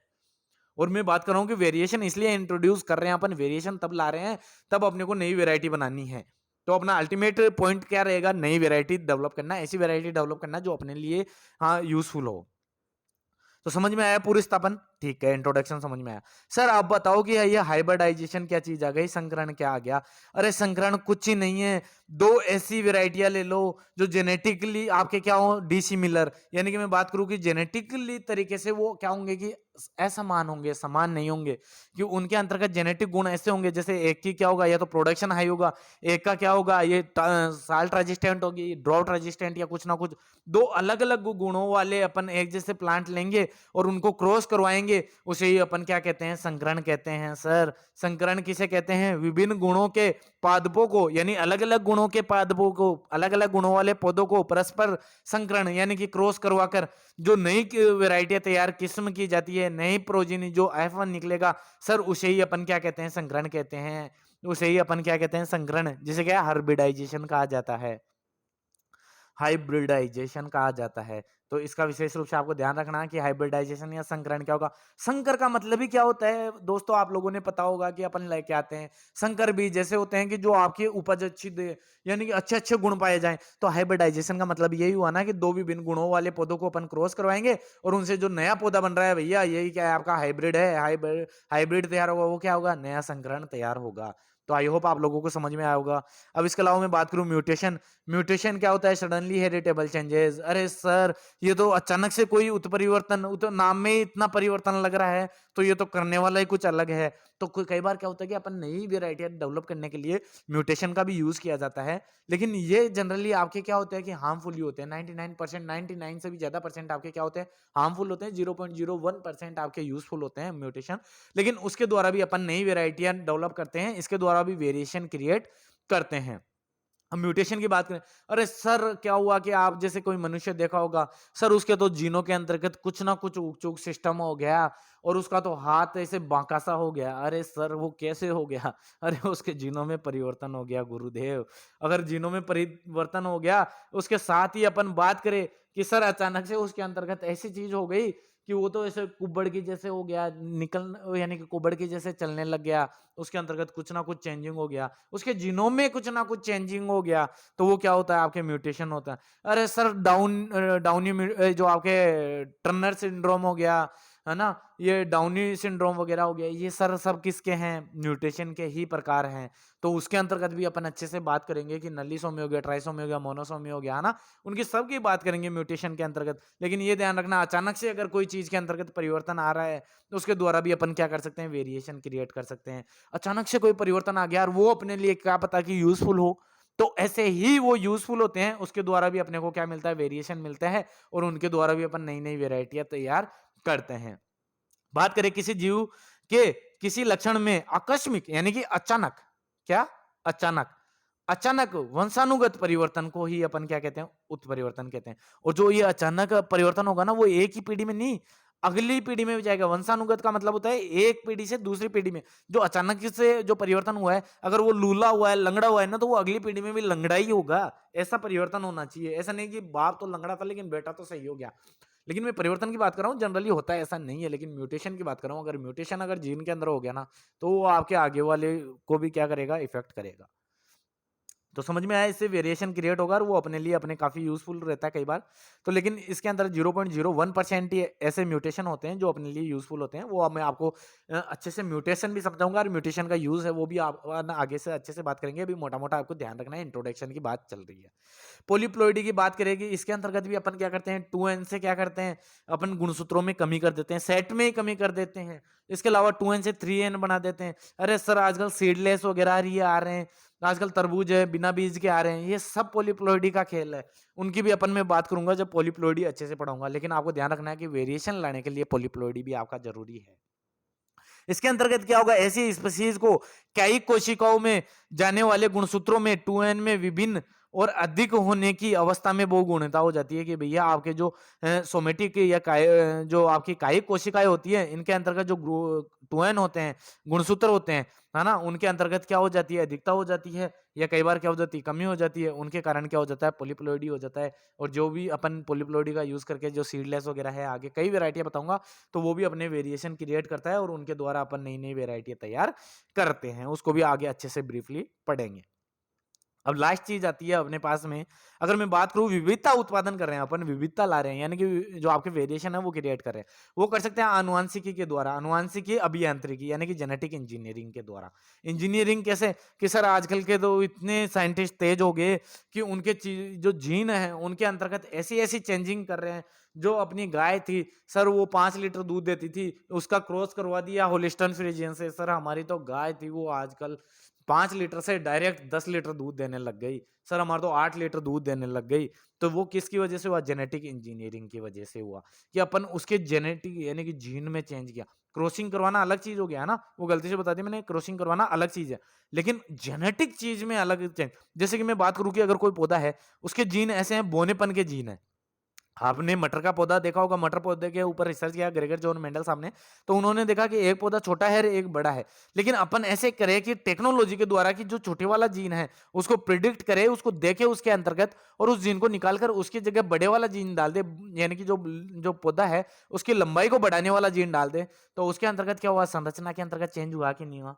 और मैं बात कर रहा हूं कि वेरिएशन इसलिए इंट्रोड्यूस कर रहे हैं अपन, वेरिएशन तब ला रहे हैं तब अपने को नई वेराइटी बनानी है। तो अपना अल्टीमेट पॉइंट क्या रहेगा? नई वेराइटी डेवलप करना, ऐसी वेराइटी डेवलप करना जो अपने लिए हाँ यूजफुल हो। तो समझ में आया पूरी स्थापन? ठीक है, इंट्रोडक्शन समझ में आया। सर आप बताओ कि ये हाइब्रिडाइजेशन क्या चीज आ गई, संकरण क्या आ गया? अरे संकरण कुछ ही नहीं है, दो ऐसी वेराइटियां ले लो जो जेनेटिकली आपके क्या हो? डिसिमिलर, यानी कि मैं बात करूं कि जेनेटिकली तरीके से वो क्या होंगे कि असमान होंगे, समान नहीं होंगे, कि उनके अंतर्गत जेनेटिक गुण ऐसे होंगे जैसे एक की क्या होगा? या तो प्रोडक्शन हाई होगा, एक का क्या होगा? ये साल्ट रेजिस्टेंट होगी, ड्रॉट रेजिस्टेंट या कुछ ना कुछ। दो अलग अलग गुणों वाले अपन एक जैसे प्लांट लेंगे और उनको क्रॉस करवाएंगे, उसे ही अपन क्या कहते हैं? संकरण कहते हैं। सर संकरण किसे कहते हैं? विभिन्न गुणों के पादपों को, यानी अलग अलग गुणों के पादपों को, अलग अलग गुणों वाले पौधों को परस्पर संकरण यानी कि क्रॉस करवाकर जो नई वेराइटियां तैयार किस्म की जाती है, नई प्रोजीनी जो F1 निकलेगा, सर उसे ही अपन क्या कहते हैं? संकरण कहते हैं। उसे ही अपन क्या कहते हैं? संकरण, जिसे क्या हाइब्रिडाइजेशन कहा जाता है, हाइब्रिडाइजेशन कहा जाता है। तो इसका विशेष रूप से आपको ध्यान रखना है कि हाइब्रिडाइजेशन या संकरण क्या होगा। संकर का मतलब ही क्या होता है दोस्तों? आप लोगों ने पता होगा कि अपन लेके आते हैं संकर बीज, जैसे होते हैं कि जो आपकी उपज अच्छी दे, यानी कि अच्छे अच्छे गुण पाए जाएं। तो हाइब्रिडाइजेशन का मतलब यही हुआ ना कि दो विभिन्न गुणों वाले पौधों को अपन क्रॉस करवाएंगे और उनसे जो नया पौधा बन रहा है भैया, यही क्या है? आपका हाइब्रिड है। हाइब्रिड हाइब्रिड तैयार होगा, वो क्या होगा? नया संकरण तैयार होगा। तो आई होप आप लोगों को समझ में आया होगा। अब इसके अलावा मैं बात करूं म्यूटेशन। म्यूटेशन क्या होता है? Suddenly heritable changes. अरे सर ये तो अचानक से कोई उत्परिवर्तन, नाम में ही इतना परिवर्तन लग रहा है, तो ये तो करने वाला ही कुछ अलग है। तो कई बार क्या होता है कि अपन नई वेराइटियां डेवलप करने के लिए म्यूटेशन का भी यूज किया जाता है, लेकिन ये जनरली आपके क्या होते हैं कि हार्मफुल ही होते हैं। 99%, 99 से भी ज्यादा परसेंट आपके क्या होते हैं? हार्मफुल होते हैं। 0.01% आपके यूजफुल होते हैं म्यूटेशन। लेकिन उसके द्वारा भी अपन नई वेराइटियां डेवलप करते हैं, इसके द्वारा भी वेरिएशन क्रिएट करते हैं। हम म्यूटेशन की बात करें, अरे सर क्या हुआ कि आप जैसे कोई मनुष्य देखा होगा, सर उसके तो जीनों के अंतर्गत कुछ ना कुछ ऊक-चूक सिस्टम हो गया और उसका तो हाथ ऐसे बांका-सा हो गया। अरे सर वो कैसे हो गया? अरे उसके जीनों में परिवर्तन हो गया गुरुदेव। अगर जीनों में परिवर्तन हो गया, उसके साथ ही अपन बात करें कि सर अचानक से उसके अंतर्गत ऐसी चीज़ हो गई कि वो तो ऐसे कुब्बड़ की जैसे हो गया, यानी कि कुब्बड़ की जैसे चलने लग गया, उसके अंतर्गत कुछ ना कुछ चेंजिंग हो गया। उसके जीनोम में कुछ ना कुछ चेंजिंग हो गया, तो वो क्या होता है आपके म्यूटेशन होता है। अरे सर जो आपके टर्नर सिंड्रोम हो गया, है ना? ये डाउनी सिंड्रोम वगैरह हो गया, ये सर सब किसके हैं? म्यूटेशन के ही प्रकार हैं। तो उसके अंतर्गत भी अपन अच्छे से बात करेंगे कि नलीसोमी हो गया, ट्राइसोमी हो गया, मोनोसोमी हो गया, है ना? उनकी सबकी बात करेंगे म्यूटेशन के अंतर्गत। लेकिन ये ध्यान रखना अचानक से अगर कोई चीज़ के अंतर्गत परिवर्तन आ रहा है, तो उसके द्वारा भी अपन क्या कर सकते हैं? वेरिएशन क्रिएट कर सकते हैं। अचानक से कोई परिवर्तन आ गया और वो अपने लिए क्या पता कि यूज़फुल हो, तो ऐसे ही वो यूज़फुल होते हैं, उसके द्वारा भी अपने को क्या मिलता है? वेरिएशन मिलता है और उनके द्वारा भी अपन नई-नई वैरायटियाँ तैयार करते हैं। बात करें किसी जीव के किसी लक्षण में आकस्मिक यानी कि अचानक, क्या? अचानक, अचानक वंशानुगत परिवर्तन को ही अपन क्या कहते हैं? उत्परिवर्तन कहते हैं। और जो ये अचानक परिवर्तन होगा ना, वो एक ही पीढ़ी में नहीं, अगली पीढ़ी में भी जाएगा। वंशानुगत का मतलब होता है एक पीढ़ी से दूसरी पीढ़ी में। जो अचानक से जो परिवर्तन हुआ है, अगर वो लूला हुआ है, लंगड़ा हुआ है ना, तो वो अगली पीढ़ी में भी लंगड़ा ही होगा। ऐसा परिवर्तन होना चाहिए। ऐसा नहीं कि बाप तो लंगड़ा था लेकिन बेटा तो सही हो गया। लेकिन मैं परिवर्तन की बात कर रहा हूँ, जनरली होता है ऐसा नहीं है, लेकिन म्यूटेशन की बात कर रहा हूँ। अगर म्यूटेशन अगर जीन के अंदर हो गया ना, तो वो आपके आगे वाले को भी क्या करेगा? इफेक्ट करेगा। तो समझ में आया, इससे वेरिएशन क्रिएट होगा और वो अपने लिए अपने काफ़ी यूज़फुल रहता है कई बार। तो लेकिन इसके अंदर 0.01% ही ऐसे म्यूटेशन होते हैं जो अपने लिए यूज़फुल होते हैं। वो अब मैं आपको अच्छे से म्यूटेशन भी समझाऊँगा और म्यूटेशन का यूज़ है वो भी आप आगे से अच्छे से बात करेंगे। अभी मोटा-मोटा आपको ध्यान रखना है, इंट्रोडक्शन की बात चल रही है। पॉलीप्लॉइडी की बात करेंगे, इसके अंतर्गत भी अपन क्या करते हैं? 2n से क्या करते हैं? अपन गुणसूत्रों में कमी कर देते हैं, सेट में ही कमी कर देते हैं। इसके अलावा 2n से 3n बना देते हैं। अरे सर आजकल सीडलेस वगैरह ये आ रहे हैं, आजकल तरबूज है, बिना बीज के आ रहे हैं, ये सब पॉलीप्लॉइडी का खेल है। उनकी भी अपन मैं बात करूँगा जब पॉलीप्लॉइडी अच्छे से पढ़ाऊँगा, लेकिन आपको ध्यान रखना है कि वेरिएशन लाने के लिए पॉलीप्लॉइडी भी आपका ज़रूरी है। इसके अंतर्गत क्या होगा? ऐसी स्पीशीज को कई कोशिकाओं में जाने वाले गुणसूत्रों में 2n में विभिन्न और अधिक होने की अवस्था में वो गुणता हो जाती है कि भैया आपके जो सोमेटिक या जो आपकी कायिक कोशिकाएं होती है, इनके अंतर्गत जो 2n होते हैं, गुणसूत्र होते हैं, है ना? उनके अंतर्गत क्या हो जाती है? अधिकता हो जाती है या कई बार क्या हो जाती है? कमी हो जाती है। उनके कारण क्या हो जाता है? पॉलीप्लॉइडी हो जाता है। और जो भी अपन पॉलीप्लॉइडी का यूज करके जो सीडलेस वगैरह है, आगे कई वैरायटियां बताऊंगा, तो वो भी अपने वेरिएशन क्रिएट करता है और उनके द्वारा अपन नई-नई वैरायटियाँ तैयार करते हैं। उसको भी आगे अच्छे से ब्रीफली पढ़ेंगे। अब लास्ट चीज आती है अपने पास में, अगर मैं बात करूं विविधता उत्पादन कर रहे हैं अपन, विविधता ला रहे हैं, यानी कि जो आपके वेरिएशन है वो क्रिएट कर रहे हैं, वो कर सकते हैं आनुवांशिकी के द्वारा, आनुवांशिकी अभियांत्रिकी यानी कि जेनेटिक इंजीनियरिंग के द्वारा। इंजीनियरिंग कैसे? कि सर आजकल के तो इतने साइंटिस्ट तेज हो गए कि उनके जो जीन है उनके अंतर्गत ऐसी ऐसी चेंजिंग कर रहे हैं। जो अपनी गाय थी सर, वो 5 लीटर दूध देती थी, उसका क्रॉस करवा दिया होलिस्टन फ्रीजियन से। सर हमारी तो गाय थी वो आजकल 5 लीटर से डायरेक्ट 10 लीटर दूध देने लग गई। सर हमारा तो 8 लीटर दूध देने लग गई। तो वो किसकी वजह से हुआ? जेनेटिक इंजीनियरिंग की वजह से हुआ कि अपन उसके जेनेटिक यानी कि जीन में चेंज किया। क्रॉसिंग करवाना अलग चीज हो गया है ना, वो गलती से बता दी मैंने, क्रॉसिंग करवाना अलग चीज है, लेकिन जेनेटिक चीज में अलग चेंज। जैसे कि मैं बात करूं कि अगर कोई पौधा है, उसके जीन ऐसे हैं, बोनेपन के जीन है। आपने मटर का पौधा देखा होगा, मटर पौधे के ऊपर रिसर्च किया ग्रेगर जॉन मेंडल साहब ने, तो उन्होंने देखा कि एक पौधा छोटा है और एक बड़ा है। लेकिन अपन ऐसे करें कि टेक्नोलॉजी के द्वारा कि जो छोटे वाला जीन है उसको प्रिडिक्ट करे, उसको देखे उसके अंतर्गत, और उस जीन को निकाल कर उसकी जगह बड़े वाला जीन डाल दे, यानी कि जो जो पौधा है उसकी लंबाई को बढ़ाने वाला जीन डाल दे, तो उसके अंतर्गत क्या हुआ? संरचना के अंतर्गत चेंज हुआ कि नहीं हुआ?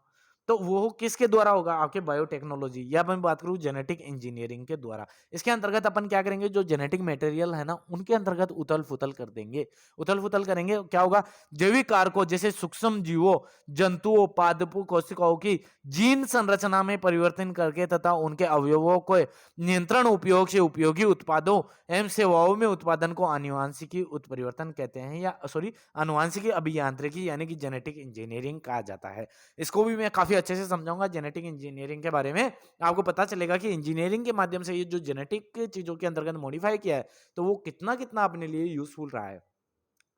तो वो किसके द्वारा होगा? आपके बायोटेक्नोलॉजी, या मैं बात करूं जेनेटिक इंजीनियरिंग के द्वारा। इसके अंतर्गत अपन क्या करेंगे? जो जेनेटिक मटेरियल है ना, उनके अंतर्गत उथल फुथल कर देंगे। उथल फुथल करेंगे, क्या होगा? जैविक कारकों जैसे सूक्ष्म जीवों, जंतुओं, पादपों, कोशिकाओं की जीन संरचना में परिवर्तन करके तथा उनके अवयवों को नियंत्रण उपयोग से उपयोगी उत्पादों एवं सेवाओं में उत्पादन को आनुवांशिकी उत्परिवर्तन कहते हैं, या सॉरी आनुवांशिकी अभियांत्रिकी यानी कि जेनेटिक इंजीनियरिंग कहा जाता है। इसको भी मैं काफी अच्छे से समझाऊंगा जेनेटिक इंजीनियरिंग के बारे में। आपको पता चलेगा कि इंजीनियरिंग के माध्यम से ये जो जेनेटिक चीजों के अंतर्गत मॉडिफाई किया है, तो वो कितना कितना अपने लिए यूजफुल रहा है।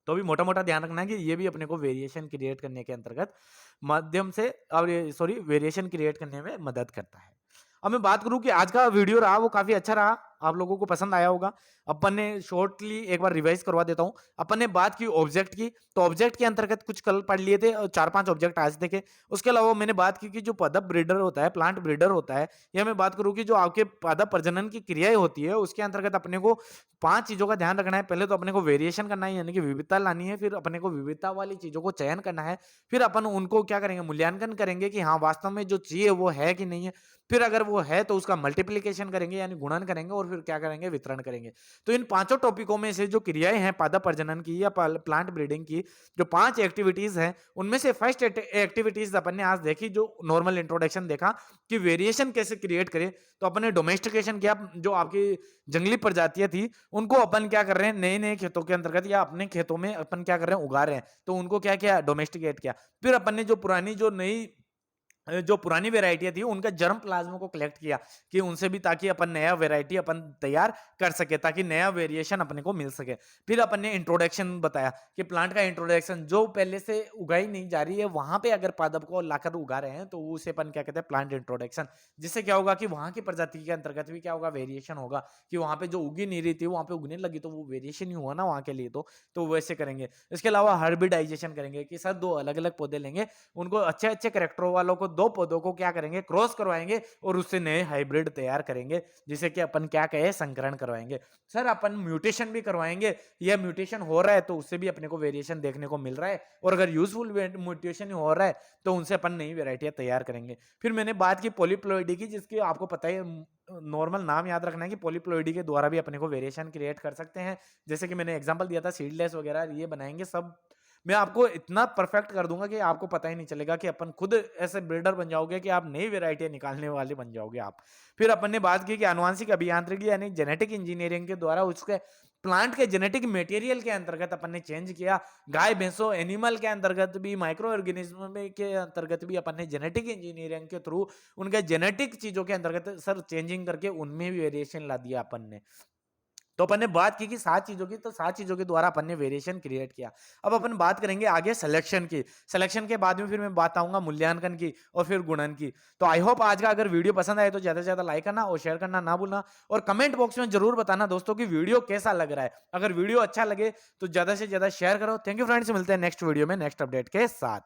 तो अभी मोटा मोटा ध्यान रखना है कि ये भी अपने को वेरिएशन क्रिएट करने के अंतर्गत माध्यम से, और सॉरी वेरिएशन क्रिएट करने में मदद करता है। अब मैं बात करूँ कि आज का वीडियो रहा वो काफ़ी अच्छा रहा, आप लोगों को पसंद आया होगा। अपन ने शॉर्टली एक बार रिवाइज़ करवा देता हूँ। अपन ने बात की ऑब्जेक्ट की, तो ऑब्जेक्ट के अंतर्गत कुछ कल पढ़ लिए थे और 4-5 ऑब्जेक्ट आज देखे। उसके अलावा मैंने बात की कि जो पादप ब्रीडर होता है, प्लांट ब्रीडर होता है, या मैं बात करूँ कि जो आपके पादप प्रजनन की क्रियाएँ होती है, उसके अंतर्गत अपने को 5 चीज़ों का ध्यान रखना है। पहले तो अपने को वेरिएशन करना है, यानी कि विविधता लानी है, फिर अपने को विविधता वाली चीज़ों को चयन करना है, फिर अपन उनको क्या करेंगे, मूल्यांकन करेंगे कि हाँ, वास्तव में जो चाहिए वो है कि नहीं है। फिर अगर वो है तो उसका मल्टीप्लिकेशन करेंगे यानी गुणन करेंगे और फिर क्या करेंगे, वितरण करेंगे। तो इन पाँचों टॉपिकों में से जो क्रियाएँ हैं पादप प्रजनन की या प्लांट ब्रीडिंग की, जो 5 एक्टिविटीज़ हैं, उनमें से फर्स्ट एक्टिविटीज़ अपन ने आज देखी, जो नॉर्मल इंट्रोडक्शन देखा कि वेरिएशन कैसे क्रिएट करें। तो अपन ने डोमेस्टिकेशन किया, जो आपकी जंगली प्रजातियाँ थी, उनको अपन क्या कर रहे हैं, नए-नए खेतों के अंतर्गत या अपने खेतों में अपन क्या कर रहे हैं, उगा रहे हैं। तो उनको क्या किया, डोमेस्टिकेट किया। फिर अपन ने जो पुरानी जो नई जो पुरानी वैरायटियाँ थी, उनका जर्म प्लाज़्मा को कलेक्ट किया कि उनसे भी, ताकि अपन नया वैरायटी अपन तैयार कर सके, ताकि नया वेरिएशन अपने को मिल सके। फिर अपन ने इंट्रोडक्शन बताया कि प्लांट का इंट्रोडक्शन जो पहले से उगाई नहीं जा रही है, वहाँ पे अगर पादप को लाकर उगा रहे हैं, तो उसे अपन क्या कहते हैं, प्लांट इंट्रोडक्शन। जिससे क्या होगा कि वहाँ की प्रजाति के अंतर्गत भी क्या होगा, वेरिएशन होगा कि वहाँ पे जो उगी नहीं रही थी, वहाँ पे उगने लगी, तो वो वेरिएशन ही हुआ ना वहाँ के लिए तो वैसे करेंगे। इसके अलावा हाइब्रिडाइजेशन करेंगे कि सर 2 अलग-अलग पौधे लेंगे, उनको अच्छे-अच्छे कैरेक्टरों वालों को 2 पौधों को क्या करेंगे, क्रॉस करवाएँगे और उससे नए हाइब्रिड तैयार करेंगे, जिसे कि अपन क्या कहें, संकरण करवाएँगे। सर अपन म्यूटेशन भी करवाएँगे, या म्यूटेशन हो रहा है तो उससे भी अपने को वेरिएशन देखने को मिल रहा है, और अगर यूज़फुल म्यूटेशन हो रहा है तो उनसे अपन नई वैरायटियाँ तैयार करेंगे। फिर मैंने बात की पॉलीप्लॉइडी की, जिसकी आपको पता है नॉर्मल नाम याद रखना है कि पॉलीप्लॉइडी के द्वारा भी अपने को वेरिएशन क्रिएट कर सकते हैं। जैसे कि मैंने एग्जांपल दिया था सीडलेस वगैरह, ये बनाएँगे सब। मैं आपको इतना परफेक्ट कर दूँगा कि आपको पता ही नहीं चलेगा कि अपन खुद ऐसे बिल्डर बन जाओगे कि आप नई वैरायटियाँ निकालने वाले बन जाओगे आप। फिर अपन ने बात की कि आनुवांशिक अभियांत्रिकी यानी जेनेटिक इंजीनियरिंग के द्वारा उसके प्लांट के जेनेटिक मटेरियल के अंतर्गत अपन ने चेंज किया। गाय, भैंसों, एनिमल के अंतर्गत भी, माइक्रो ऑर्गेनिज्म में के अंतर्गत भी अपन ने जेनेटिक इंजीनियरिंग के थ्रू उनके जेनेटिक चीज़ों के अंतर्गत सर चेंजिंग करके उनमें भी वेरिएशन ला दिया अपन ने। तो अपन ने बात की कि 7 चीज़ों की, तो 7 चीज़ों के द्वारा अपन ने वेरिएशन क्रिएट किया। अब अपन बात करेंगे आगे सिलेक्शन की। सिलेक्शन के बाद में फिर मैं बात आऊँगा मूल्यांकन की और फिर गुणन की। तो आई होप आज का अगर वीडियो पसंद आए तो ज़्यादा से ज़्यादा लाइक करना और शेयर करना ना भूलना, और कमेंट बॉक्स में ज़रूर बताना दोस्तों कि वीडियो कैसा लग रहा है। अगर वीडियो अच्छा लगे तो ज़्यादा से ज़्यादा शेयर करो। थैंक यू फ्रेंड्स, मिलते हैं नेक्स्ट वीडियो में नेक्स्ट अपडेट के साथ।